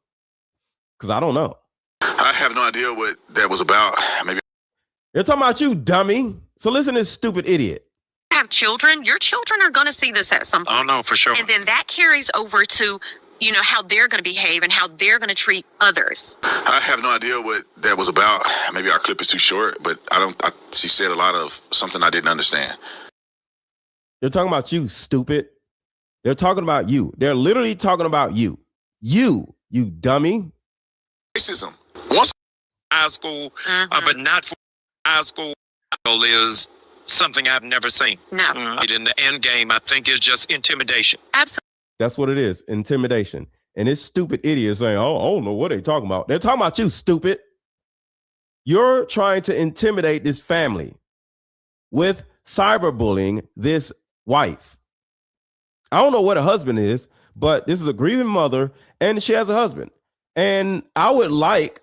because I don't know. I have no idea what that was about. Maybe they're talking about you, dummy. So listen to this stupid idiot. Have children, your children are going to see this at some point. Oh no, for sure. And then that carries over to, how they're going to behave and how they're going to treat others. I have no idea what that was about. Maybe our clip is too short, but she said a lot of something I didn't understand. They're talking about you, stupid. They're talking about you. They're literally talking about you. You dummy. Racism. High school, but not for high school is something I've never seen. No. In the end game, I think is just intimidation. Absolutely. That's what it is, intimidation. And this stupid idiot is saying, oh, I don't know what they're talking about. They're talking about you, stupid. You're trying to intimidate this family with cyberbullying this wife. I don't know what a husband is, but this is a grieving mother and she has a husband. And I would like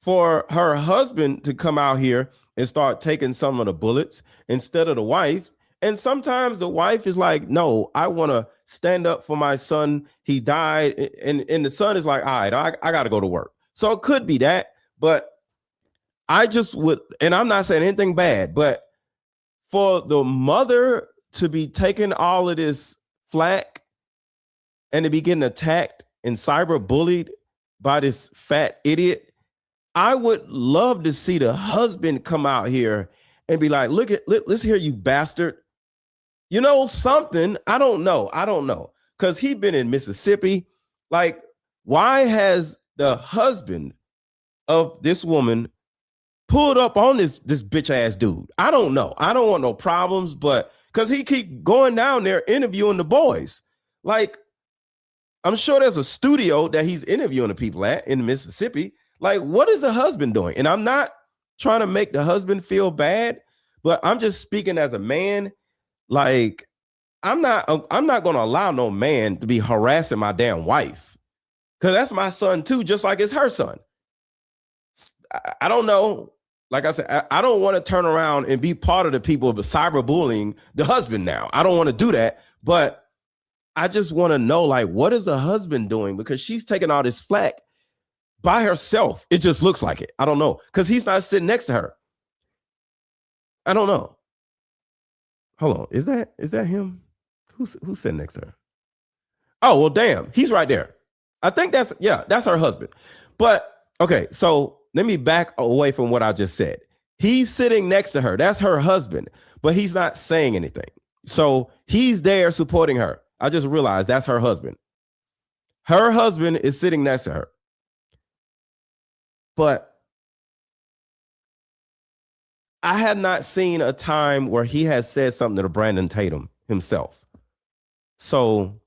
for her husband to come out here and start taking some of the bullets instead of the wife. And sometimes the wife is like, no, I want to stand up for my son. He died. And the son is like, all right, I got to go to work. So it could be that. But I just would, and I'm not saying anything bad, but for the mother to be taking all of this flack and to be getting attacked and cyberbullied by this fat idiot, I would love to see the husband come out here and be like, let's hear you bastard. Something. I don't know. Because he's been in Mississippi. Why has the husband of this woman pulled up on this bitch ass dude? I don't know. I don't want no problems, but because he keep going down there interviewing the boys. Like, I'm sure there's a studio that he's interviewing the people at in Mississippi. Like, what is the husband doing? And I'm not trying to make the husband feel bad, but I'm just speaking as a man. Like, I'm not going to allow no man to be harassing my damn wife, because that's my son too, just like it's her son. I don't know. Like I said, I don't want to turn around and be part of the people of cyberbullying the husband now. I don't want to do that, but I just want to know, like, what is the husband doing? Because she's taking all this flack by herself. It just looks like it. I don't know, because he's not sitting next to her. I don't know. Hold on. Is that him? Who's sitting next to her? Oh, well, damn. He's right there. I think that's her husband. But okay, so let me back away from what I just said. He's sitting next to her. That's her husband, but he's not saying anything. So he's there supporting her. I just realized that's her husband. Her husband is sitting next to her. But I have not seen a time where he has said something to Brandon Tatum himself. So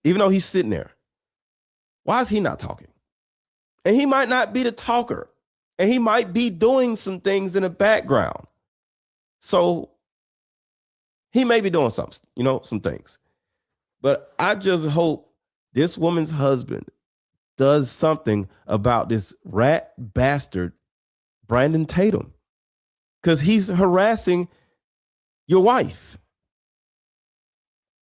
even though he's sitting there, why is he not talking? And he might not be the talker, and he might be doing some things in the background. So he may be doing something, some things. But I just hope this woman's husband does something about this rat bastard, Brandon Tatum, because he's harassing your wife.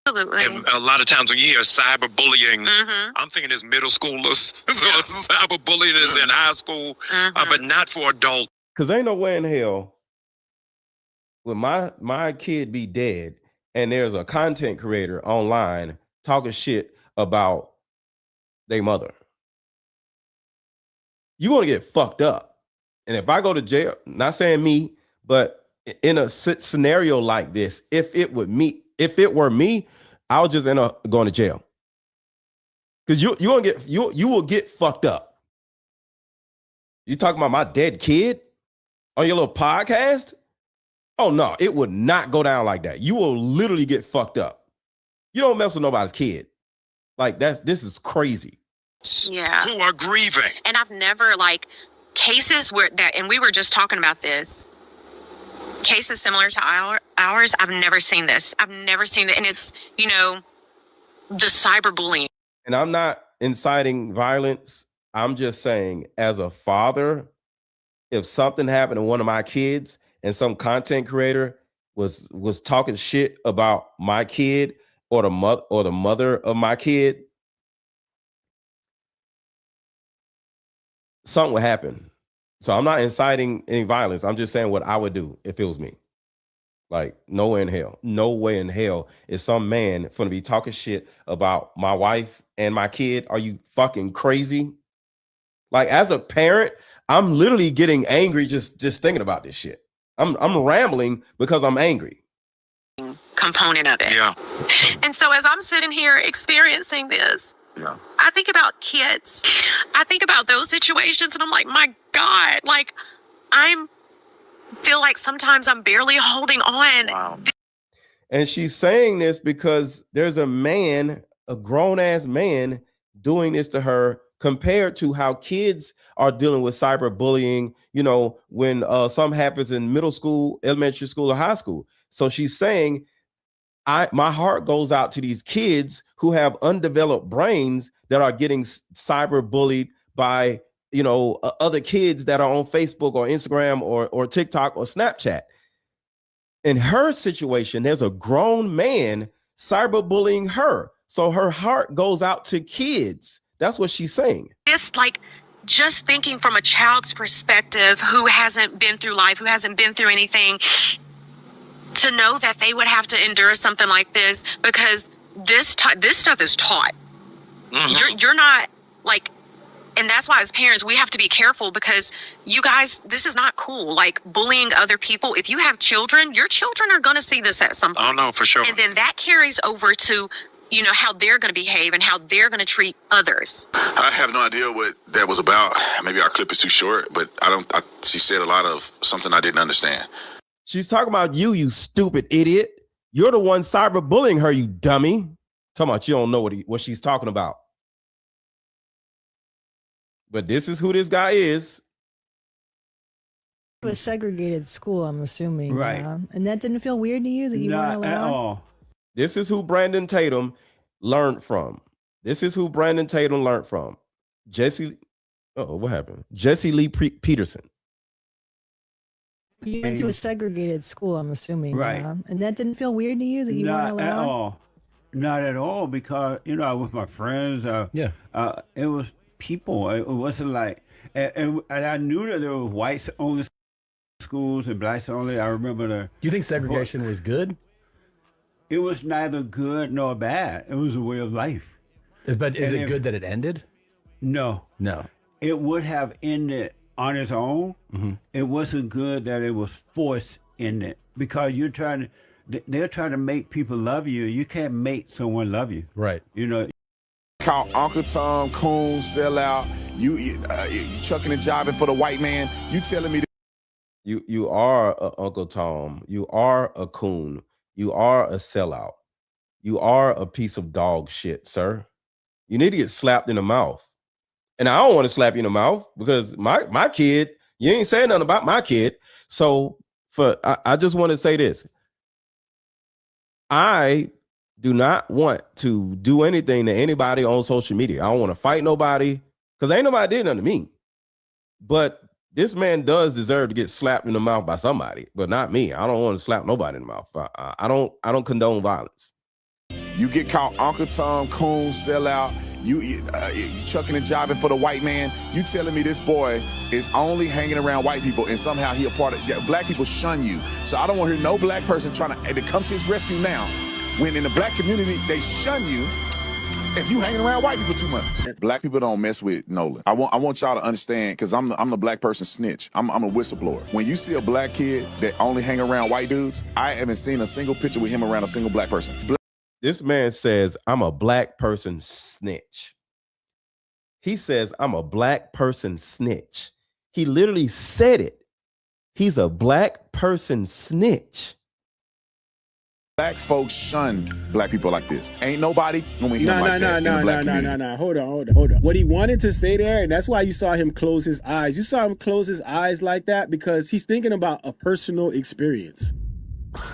Absolutely. And a lot of times when you hear cyberbullying, I'm thinking it's middle schoolers. So cyberbullying is in high school, but not for adults. Because ain't no way in hell will my kid be dead and there's a content creator online talking shit about their mother. You're going to get fucked up. And if I go to jail, not saying me, but in a scenario like this, if it were me, I would just end up going to jail. Because you will get fucked up. You talking about my dead kid on your little podcast? Oh no, it would not go down like that. You will literally get fucked up. You don't mess with nobody's kid. Like this is crazy. Yeah. Who are grieving. And I've never cases and we were just talking about this. Cases similar to ours, I've never seen this. I've never seen that. And it's, the cyberbullying. And I'm not inciting violence. I'm just saying, as a father, if something happened to one of my kids and some content creator was talking shit about my kid or the mother of my kid, something would happen. So I'm not inciting any violence. I'm just saying what I would do if it was me. Like, no way in hell is some man going to be talking shit about my wife and my kid. Are you fucking crazy? Like, as a parent, I'm literally getting angry just thinking about this shit. I'm rambling because I'm angry. Component of it. Yeah. And so as I'm sitting here experiencing this, I think about kids. I think about those situations and I'm like, my God, feel like sometimes I'm barely holding on. Wow. And she's saying this because there's a grown ass man doing this to her, compared to how kids are dealing with cyberbullying, when something happens in middle school, elementary school, or high school. So she's saying, my heart goes out to these kids who have undeveloped brains that are getting cyberbullied by other kids that are on Facebook or Instagram or TikTok or Snapchat. In her situation, there's a grown man cyberbullying her. So her heart goes out to kids. That's what she's saying. It's just thinking from a child's perspective who hasn't been through life, who hasn't been through anything, to know that they would have to endure something like this, because this stuff is taught. You're not and that's why as parents, we have to be careful, because you guys, this is not cool. Bullying other people. If you have children, your children are going to see this at some point. Oh, no, for sure. And then that carries over to, how they're going to behave and how they're going to treat others. I have no idea what that was about. Maybe our clip is too short, but she said a lot of something I didn't understand. She's talking about you stupid idiot. You're the one cyberbullying her, you dummy. Talking about you don't know what she's talking about. But this is who this guy is. To a segregated school, I'm assuming. Right. And that didn't feel weird to you that you weren't Not at allowed? all. This is who Brandon Tatum learned from. Jesse. Oh, what happened? Jesse Lee Peterson. You went to a segregated school, I'm assuming. Right. And that didn't feel weird to you that you weren't Not at allowed? all. Not at all, because I was with my friends. It was people. It wasn't like, and I knew that there were whites only schools and blacks only. I remember You think segregation was good? It was neither good nor bad. It was a way of life. But is it good that it ended? No. No. It would have ended on its own. Mm-hmm. It wasn't good that it was forced in it, because they're trying to make people love you. You can't make someone love you. Right. Call Uncle Tom, coon, sellout. You chucking and jiving for the white man. You telling me You are a Uncle Tom. You are a coon. You are a sellout. You are a piece of dog shit, sir. You need to get slapped in the mouth. And I don't want to slap you in the mouth because my kid, you ain't saying nothing about my kid. So I just want to say this. I do not want to do anything to anybody on social media. I don't want to fight nobody because ain't nobody did nothing to me. But this man does deserve to get slapped in the mouth by somebody, but not me. I don't want to slap nobody in the mouth. I don't condone violence. you get caught Uncle Tom, coon, sellout. You chucking and jiving for the white man. You telling me this boy is only hanging around white people and somehow he a part of black people shun you. So I don't want to hear no black person trying to come to his rescue now when in the black community they shun you if you hanging around white people too much. Black people don't mess with Nolan. I want y'all to understand, because I'm the black person snitch. I'm a whistleblower. When you see a black kid that only hang around white dudes, I haven't seen a single picture with him around a single black person. This man says, I'm a black person snitch. He says, I'm a black person snitch. He literally said it. He's a black person snitch. Black folks shun black people like this. Ain't nobody gonna hear like that in the black community. No. Hold on. What he wanted to say there, and that's why you saw him close his eyes. You saw him close his eyes like that because he's thinking about a personal experience.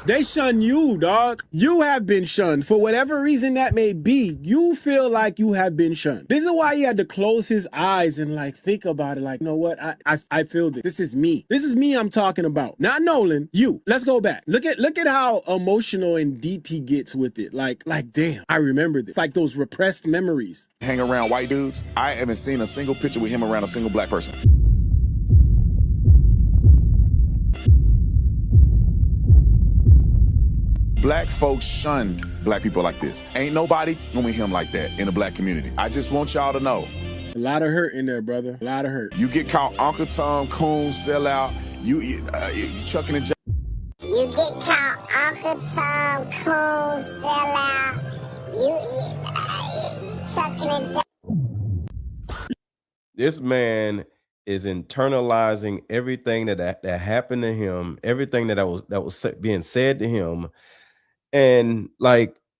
They shun you, dog. You have been shunned. For whatever reason that may be, you feel like you have been shunned. This is why he had to close his eyes and think about it. Like, you know what? I feel this. This is me. This is me I'm talking about. Not Nolan. You. Let's go back. Look at how emotional and deep he gets with it. Like, damn, I remember this. It's like those repressed memories. Hang around white dudes. I haven't seen a single picture with him around a single black person. Black folks shun black people like this. Ain't nobody gonna hear him like that in the black community. I just want y'all to know. A lot of hurt in there, brother. A lot of hurt. You get caught Uncle Tom, coon, sellout. You chucking and You get caught Uncle Tom, coon, sellout. You chucking and This man is internalizing everything that happened to him, everything that was being said to him. And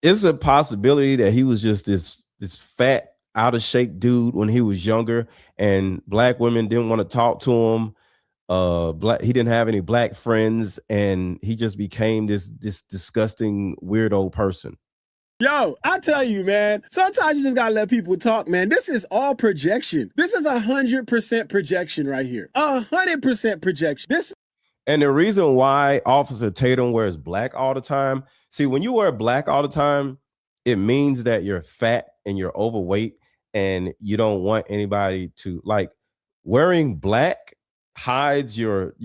it's a possibility that he was just this fat, out of shape dude when he was younger, and black women didn't want to talk to him. He didn't have any black friends, and he just became this disgusting weirdo person. Yo, I tell you, man, sometimes you just gotta let people talk, man. This is all projection. This is 100% projection right here. 100% projection. And the reason why Officer Tatum wears black all the time, see, when you wear black all the time, it means that you're fat and you're overweight and you don't want anybody to wearing black hides your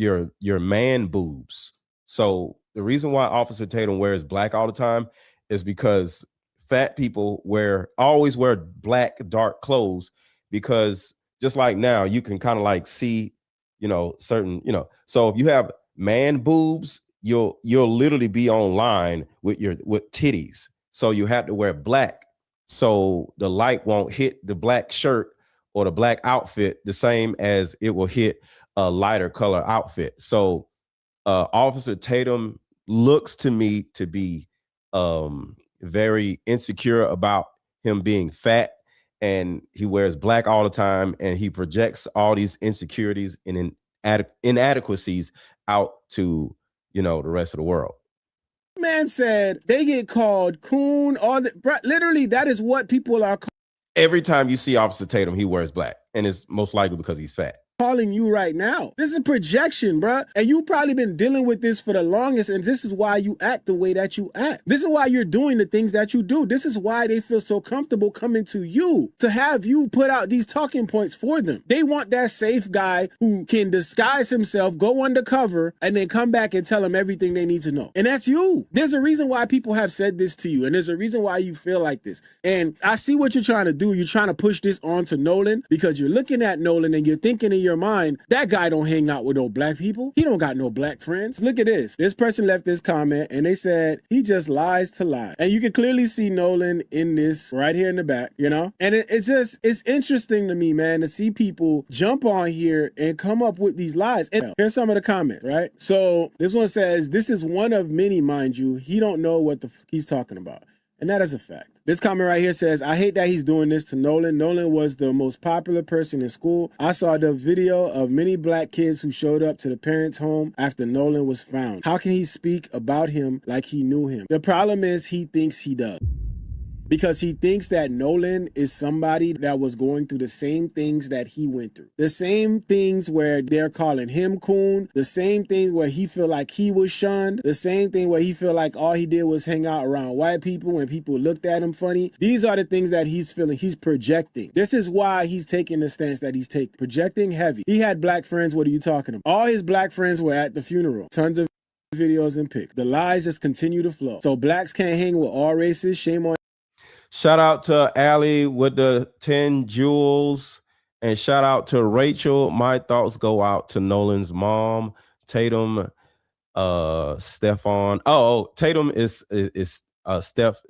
man boobs. So the reason why Officer Tatum wears black all the time is because fat people always wear black, dark clothes, because just like now you can kind of see, certain, so if you have man boobs, you'll literally be online with titties. So you have to wear black so the light won't hit the black shirt or the black outfit the same as it will hit a lighter color outfit. So Officer Tatum looks to me to be very insecure about him being fat, and he wears black all the time, and he projects all these insecurities and inadequacies out to, you know, the rest of the world. Man said they get called coon. Literally, that is what people are Every time you see Officer Tatum, he wears black, and it's most likely because he's fat. calling you right now. This is projection, bruh. And you've probably been dealing with this for the longest, and this is why you act the way that you act. This is why you're doing the things that you do. This is why they feel so comfortable coming to you to have you put out these talking points for them. They want that safe guy who can disguise himself, go undercover, and then come back and tell them everything they need to know. And that's you. There's a reason why people have said this to you, and there's a reason why you feel like this. And I see what you're trying to do. You're trying to push this on to Nolan because you're looking at Nolan and you're thinking in your mind, that guy don't hang out with no black people. He don't got no black friends. Look at this. This person left this comment and they said he just lies to lie. And you can clearly see Nolan in this right here in the back, you know? And it's interesting to me, man, to see people jump on here and come up with these lies. And here's some of the comments, right? So this one says, this is one of many, mind you. He don't know what the fuck he's talking about. And that is a fact. This comment right here says, I hate that he's doing this to Nolan. Nolan was the most popular person in school. I saw the video of many black kids who showed up to the parents' home after Nolan was found. How can he speak about him like he knew him? The problem is he thinks he does. Because he thinks that Nolan is somebody that was going through the same things that he went through. The same things where they're calling him coon. The same thing where he feel like he was shunned. The same thing where he feel like all he did was hang out around white people when people looked at him funny. These are the things that he's feeling. He's projecting. This is why he's taking the stance that he's taking. Projecting heavy. He had black friends. What are you talking about? All his black friends were at the funeral. Tons of videos and pics. The lies just continue to flow. So blacks can't hang with all races. Shame on. Shout out to Allie with the 10 jewels, and shout out to Rachel. My thoughts go out to Nolan's mom, Tatum, Stefan. Oh, Tatum is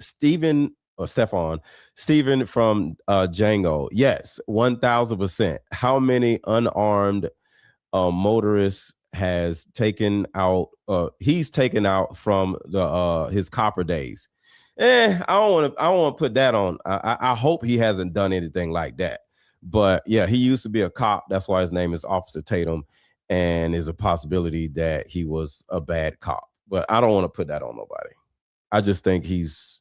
Stephen from Django. Yes, 1000%. How many unarmed motorists has taken out? He's taken out from the his copper days. I don't want to put that on. I hope he hasn't done anything like that. But yeah, he used to be a cop. That's why his name is Officer Tatum, and there's a possibility that he was a bad cop. But I don't want to put that on nobody. I just think he's,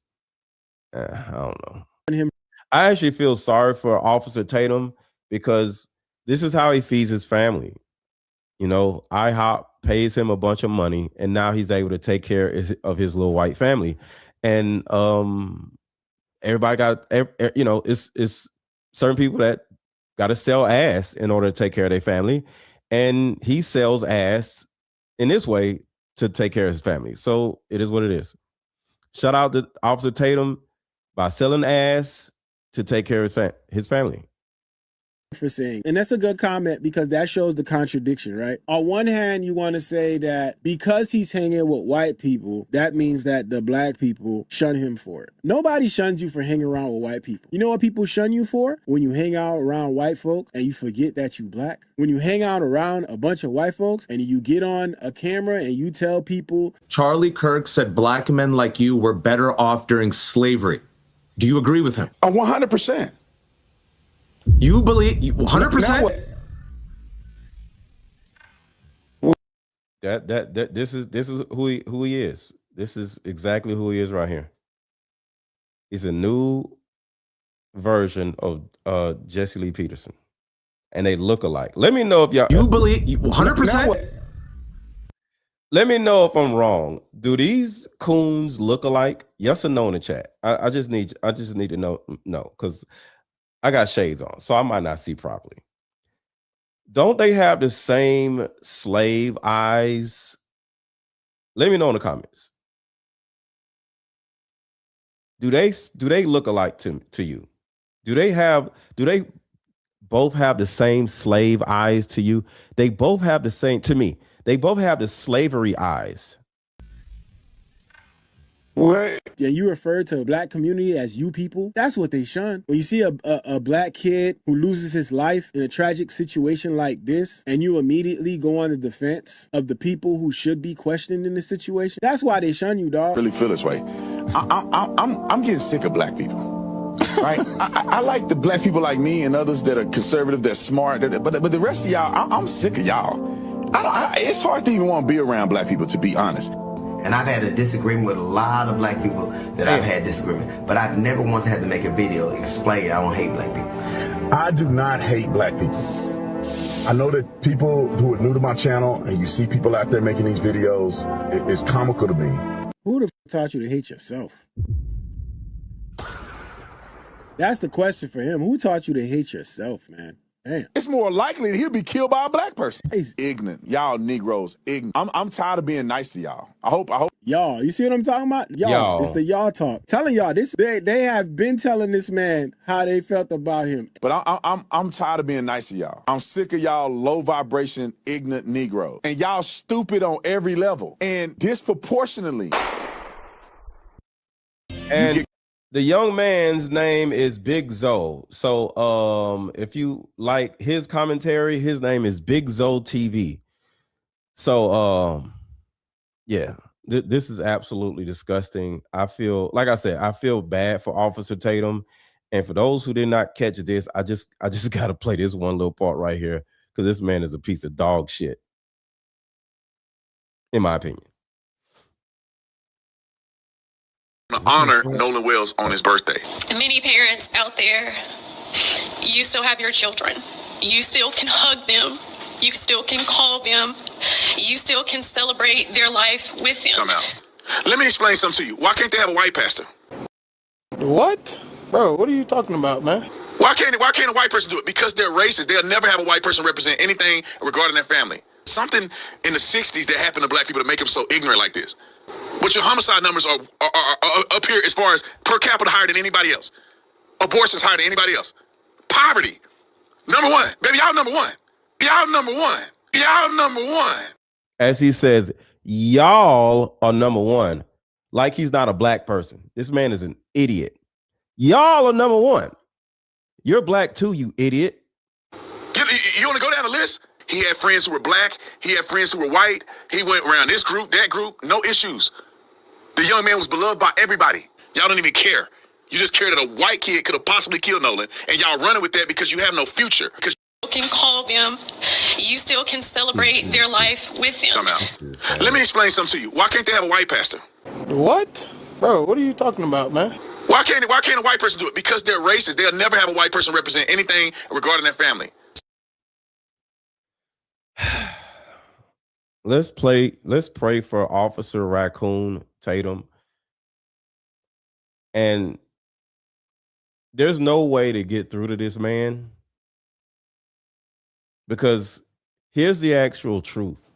I don't know. I actually feel sorry for Officer Tatum because this is how he feeds his family. You know, IHOP pays him a bunch of money, and now he's able to take care of his little white family. And everybody got, you know, it's certain people that got to sell ass in order to take care of their family. And he sells ass in this way to take care of his family. So it is what it is. Shout out to Officer Tatum by selling ass to take care of his family. For saying, and that's a good comment because that shows the contradiction, right? On one hand, you want to say that because he's hanging with white people, that means that the black people shun him for it. Nobody shuns you for hanging around with white people. You know what people shun you for? When you hang out around white folks and you forget that you black. When you hang out around a bunch of white folks and you get on a camera and you tell people. Charlie Kirk said black men like you were better off during slavery. Do you agree with him? 100%. You believe 100%? This is who he is. This is exactly who he is right here. He's a new version of Jesse Lee Peterson, and they look alike. Let me know if you believe 100%. Let me know if I'm wrong. Do these coons look alike? Yes or no in the chat. I just need to know because I got shades on, so I might not see properly. Don't they have the same slave eyes? Let me know in the comments. Do they look alike to you? Do they both have the same slave eyes to you? They both have the same, to me. They both have the slavery eyes. What? Yeah, you refer to a black community as you people. That's what they shun. When you see a black kid who loses his life in a tragic situation like this, and you immediately go on the defense of the people who should be questioned in this situation, that's why they shun you, dog. Really feel this way. I'm getting sick of black people. Right? I like the black people like me and others that are conservative, that smart, but the rest of y'all, I'm sick of y'all. It's hard to even want to be around black people, to be honest. And I've had a disagreement with a lot of black people that I've had disagreement, but I've never once had to make a video explain I don't hate black people. I do not hate black people. I know that people who are new to my channel, and you see people out there making these videos, it's comical to me. Who the f taught you to hate yourself? That's the question for him. Who taught you to hate yourself, man? Damn. It's more likely that he'll be killed by a black person. He's ignorant. Y'all Negroes, ignorant. I'm tired of being nice to y'all. I hope. Y'all, you see what I'm talking about? Y'all. It's the y'all talk. Telling y'all this, they have been telling this man how they felt about him. But I'm tired of being nice to y'all. I'm sick of y'all low vibration, ignorant Negroes. And y'all stupid on every level. And disproportionately. And the young man's name is Big Zo. So if you like his commentary, his name is Big Zo TV. So yeah, this is absolutely disgusting. I feel, like I said, I feel bad for Officer Tatum. And for those who did not catch this, I just got to play this one little part right here, because this man is a piece of dog shit, in my opinion. To honor Nolan Wells on his birthday. Many parents out there, you still have your children. You still can hug them. You still can call them. You still can celebrate their life with them. Come out. Let me explain something to you. Why can't they have a white pastor? What? Bro, what are you talking about, man? Why can't a white person do it? Because they're racist. They'll never have a white person represent anything regarding their family. Something in the 60s that happened to black people to make them so ignorant like this. But your homicide numbers are up here as far as per capita higher than anybody else. Abortions higher than anybody else. Poverty. Number one. Baby, y'all number one. Y'all number one. Y'all number one. As he says, y'all are number one. Like he's not a black person. This man is an idiot. Y'all are number one. You're black too, you idiot. You want to go down the list? He had friends who were black. He had friends who were white. He went around this group, that group, no issues. The young man was beloved by everybody. Y'all don't even care. You just care that a white kid could have possibly killed Nolan, and y'all running with that because you have no future. Because You can call them. You still can celebrate their life with them. come out. Let me explain something to you. Why can't they have a white pastor? What? Bro, what are you talking about, man? Why can't a white person do it? Because they're racist. They'll never have a white person represent anything regarding their family. Let's pray for Officer Raccoon Tatum. And there's no way to get through to this man, because here's the actual truth.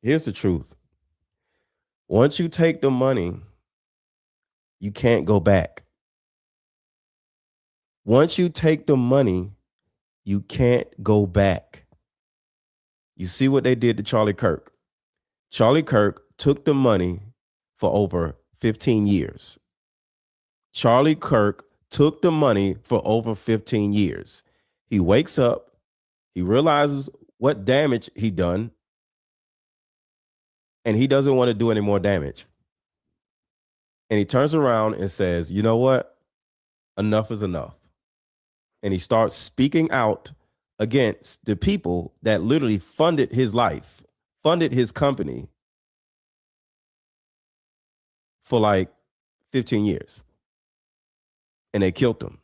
Here's the truth. Once you take the money, you can't go back. Once you take the money, you can't go back. You see what they did to Charlie Kirk. Charlie Kirk took the money for over 15 years. Charlie Kirk took the money for over 15 years. He wakes up, he realizes what damage he done, and he doesn't want to do any more damage. And he turns around and says, you know what? Enough is enough. And he starts speaking out against the people that literally funded his life, funded his company for like 15 years. And they killed him.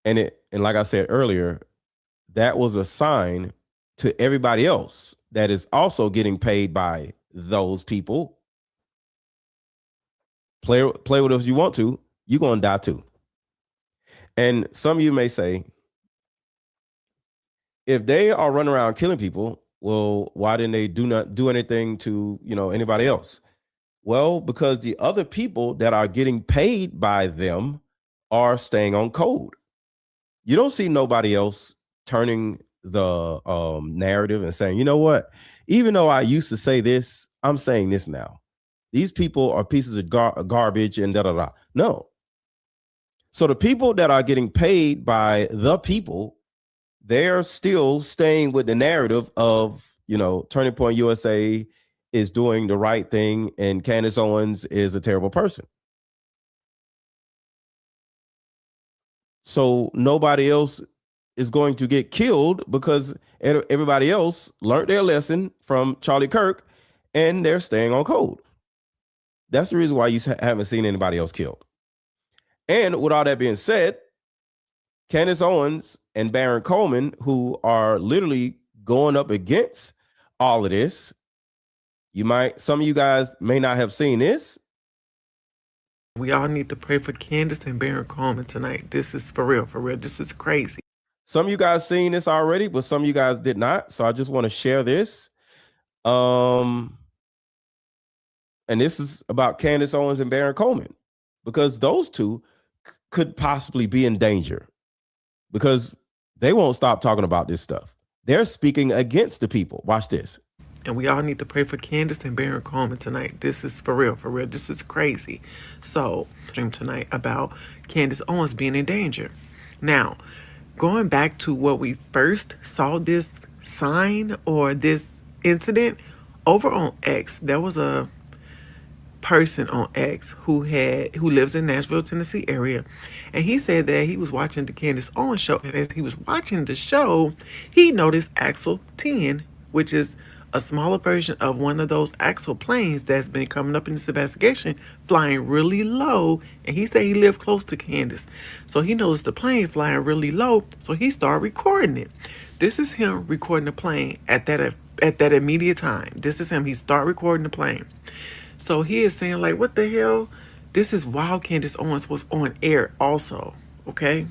And like I said earlier, that was a sign to everybody else that is also getting paid by those people. Play with us if you want to, you're going to die too. And some of you may say, if they are running around killing people, well, why didn't they do anything to, anybody else? Well, because the other people that are getting paid by them are staying on code. You don't see nobody else turning the narrative and saying, you know what? Even though I used to say this, I'm saying this now. these people are pieces of garbage and da-da-da. No. So the people that are getting paid by the people, they're still staying with the narrative of, Turning Point USA is doing the right thing and Candace Owens is a terrible person. So nobody else is going to get killed because everybody else learned their lesson from Charlie Kirk and they're staying on code. That's the reason why you haven't seen anybody else killed. And with all that being said, Candace Owens and Baron Coleman, who are literally going up against all of this, some of you guys may not have seen this. We all need to pray for Candace and Baron Coleman tonight. This is for real, for real. This is crazy. Some of you guys seen this already, but some of you guys did not. So I just want to share this. And this is about Candace Owens and Baron Coleman, because those two could possibly be in danger because they won't stop talking about this stuff. They're speaking against the people. Watch this. And we all need to pray for Candace and Baron Coleman tonight. This is for real, for real. This is crazy. So, stream tonight about Candace Owens being in danger. Now, going back to what we first saw this sign or this incident over on X, there was a person on X who lives in Nashville, Tennessee area, and he said that he was watching the Candace Owens show, and as he was watching the show, he noticed Axel 10, which is a smaller version of one of those Axel planes that's been coming up in this investigation, flying really low. And he said he lived close to Candace, so he noticed the plane flying really low, so he started recording it. This is him recording the plane at that immediate time. This is him. He started recording the plane. So he is saying, like, what the hell? This is while Candace Owens was on air also, okay?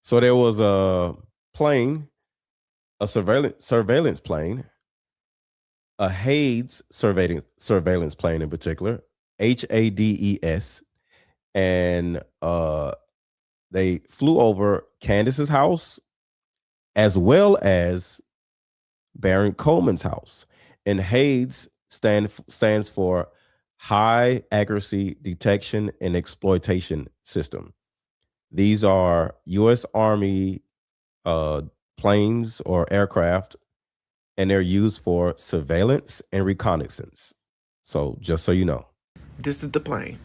So there was a plane, a surveillance plane, a Hades surveillance plane in particular, HADES, and they flew over Candace's house as well as Baron Coleman's house. And Hades stands for High Accuracy Detection and Exploitation System. These are U.S. Army planes or aircraft, and they're used for surveillance and reconnaissance. So just so you know. This is the plane.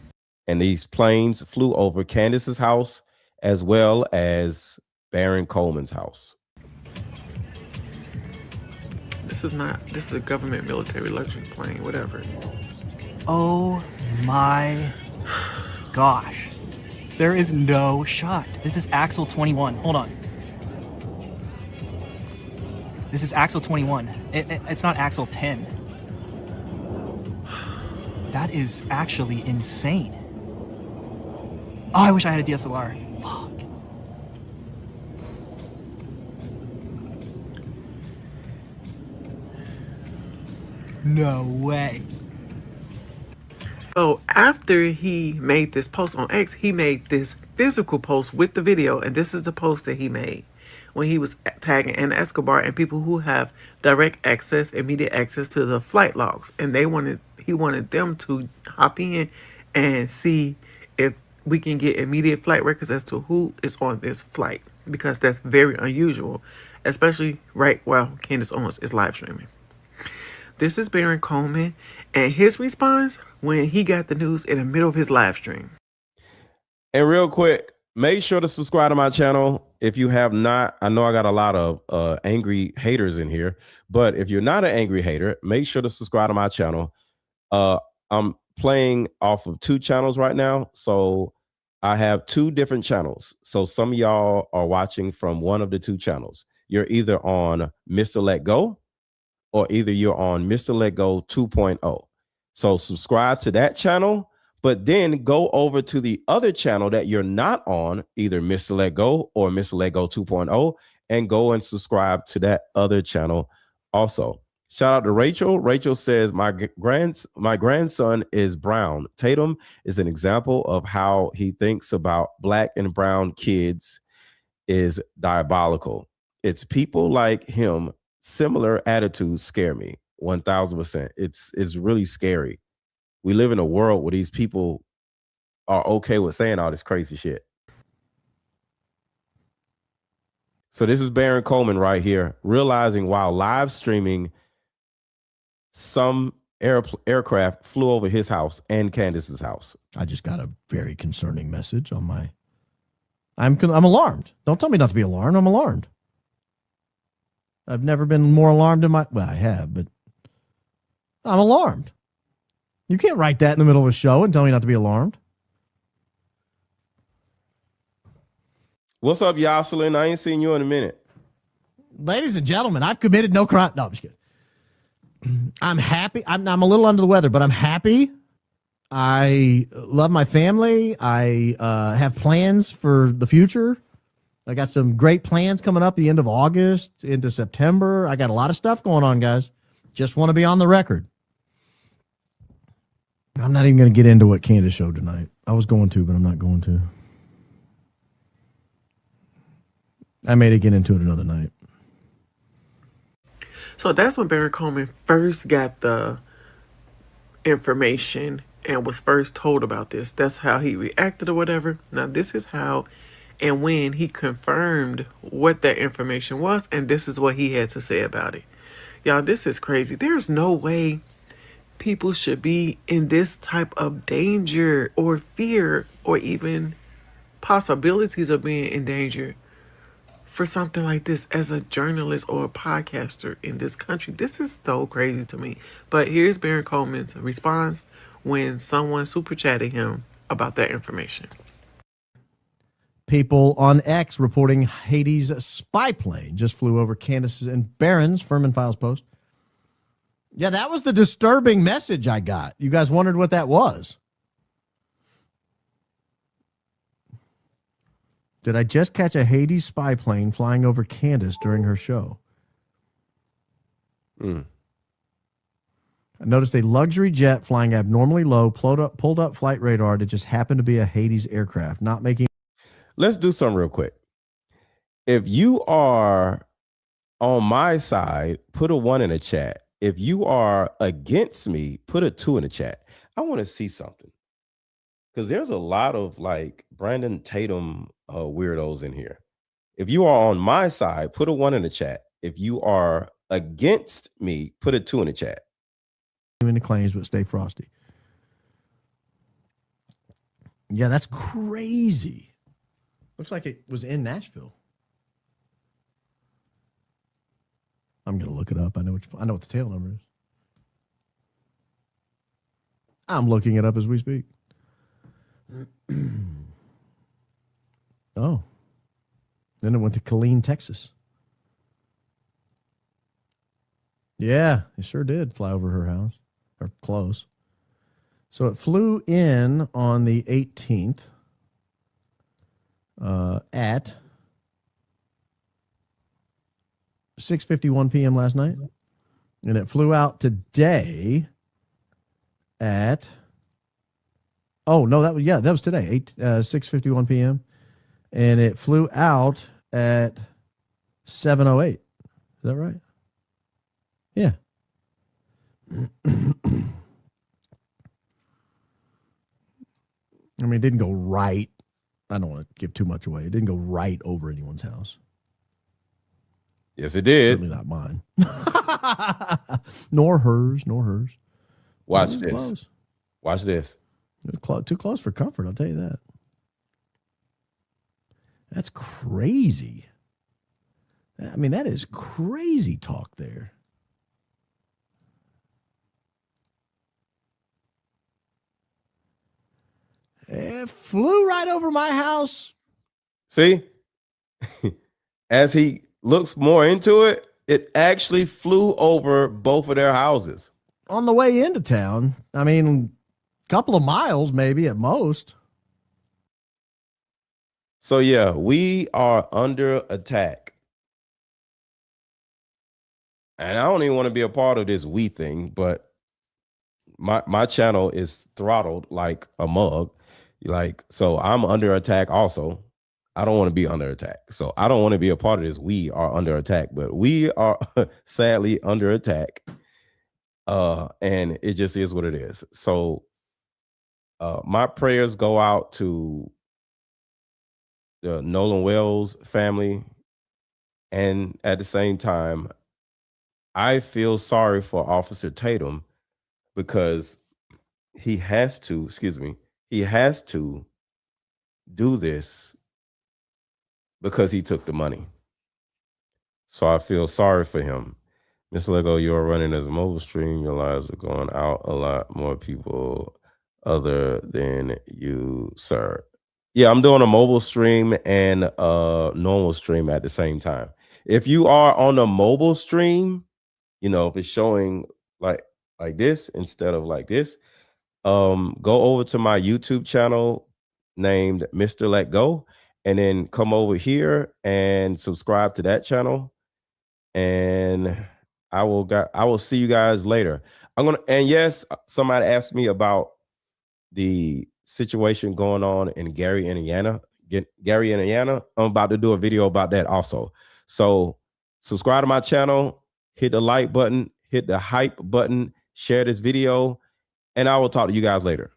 And these planes flew over Candace's house as well as Baron Coleman's house. This is a government military luxury plane, whatever. Oh my gosh. There is no shot. This is Axel 21. Hold on. This is Axel 21. It's not Axel 10. That is actually insane. Oh, I wish I had a DSLR. Fuck. No way. So after he made this post on X, he made this physical post with the video, and this is the post that he made when he was tagging Anna Escobar and people who have direct access, immediate access to the flight logs, and he wanted them to hop in and see if we can get immediate flight records as to who is on this flight, because that's very unusual, especially right while Candace Owens is live streaming. This is Baron Coleman and his response when he got the news in the middle of his live stream. And real quick, make sure to subscribe to my channel if you have not. I know I got a lot of angry haters in here, but if you're not an angry hater, make sure to subscribe to my channel. I'm playing off of 2 channels right now, so I have 2 different channels. So some of y'all are watching from one of the 2 channels. You're either on Mr. Let Go, or either you're on Mr. Let Go 2.0. So subscribe to that channel, but then go over to the other channel that you're not on, either Mr. Let Go or Mr. Let Go 2.0, and go and subscribe to that other channel also. Shout out to Rachel. Rachel says, my grandson is brown. Tatum is an example of how he thinks about black and brown kids is diabolical. It's people like him. Similar attitudes scare me 1000%. It's really scary. we live in a world where these people are okay with saying all this crazy shit. So this is Baron Coleman right here, realizing while live streaming, some aircraft flew over his house and Candace's house. I just got a very concerning message on my. I'm alarmed. Don't tell me not to be alarmed. I'm alarmed. I've never been more alarmed in my. Well, I have, but I'm alarmed. You can't write that in the middle of a show and tell me not to be alarmed. What's up, Yoselin? I ain't seen you in a minute. Ladies and gentlemen, I've committed no crime. No, I'm just kidding. I'm happy. I'm a little under the weather, but I'm happy. I love my family. I have plans for the future. I got some great plans coming up at the end of August into September. I got a lot of stuff going on, guys. Just want to be on the record. I'm not even going to get into what Candace showed tonight. I was going to, but I'm not going to. I made it get into it another night. So that's when Baron Coleman first got the information and was first told about this. That's how he reacted or whatever. Now, this is how and when he confirmed what that information was, and this is what he had to say about it. Y'all, this is crazy. There's no way people should be in this type of danger or fear or even possibilities of being in danger for something like this as a journalist or a podcaster in this country. This is so crazy to me. But here's Baron Coleman's response when someone super chatted him about that information. People on X reporting Haiti's spy plane just flew over Candace's and Barron's Furman Files post. Yeah, that was the disturbing message I got. You guys wondered what that was. Did I just catch a Haiti spy plane flying over Candace during her show? I noticed a luxury jet flying abnormally low, pulled up flight radar that just happened to be a Hades aircraft, not making... Let's do something real quick. If you are on my side, put a 1 in the chat. If you are against me, put a 2 in the chat. I want to see something. Because there's a lot of like Brandon Tatum weirdos in here. If you are on my side, put a 1 in the chat. If you are against me, put a 2 in the chat. In the claims, but stay frosty. Yeah, that's crazy. Looks like it was in Nashville. I'm gonna look it up. I know what the tail number is. I'm looking it up as we speak. Oh. Then it went to Killeen, Texas. Yeah, it sure did fly over her house. Or close. So it flew in on the 18th at 6:51 p.m. last night. And it flew out today at... Oh, no, that was today, 6:51 p.m. And it flew out at 7:08. Is that right? Yeah. I mean, it didn't go right. I don't want to give too much away. It didn't go right over anyone's house. Yes, it did. Certainly not mine. Nor hers. Watch this. Close. Watch this. Too close for comfort, I'll tell you that. That's crazy. I mean, that is crazy talk there. It flew right over my house. See? As he looks more into it, it actually flew over both of their houses. On the way into town. I mean, a couple of miles maybe at most. So yeah, we are under attack. And I don't even want to be a part of this we thing, but my channel is throttled like a mug. Like, so I'm under attack also. I don't want to be under attack. So I don't want to be a part of this. We are under attack, but we are sadly under attack. And it just is what it is. So My prayers go out to the Nolan Wells family. And at the same time, I feel sorry for Officer Tatum because he has to do this because he took the money. So I feel sorry for him. Miss Lego, you're running as a mobile stream. Your lives are going out a lot more people other than you, sir. Yeah, I'm doing a mobile stream and a normal stream at the same time. If you are on a mobile stream, you know, if it's showing like this instead of like this, go over to my YouTube channel named Mr. Let Go, and then come over here and subscribe to that channel. And I will see you guys later. And yes, somebody asked me about the situation going on in Gary, Indiana. I'm about to do a video about that also. So subscribe to my channel, hit the like button, hit the hype button, share this video, and I will talk to you guys later.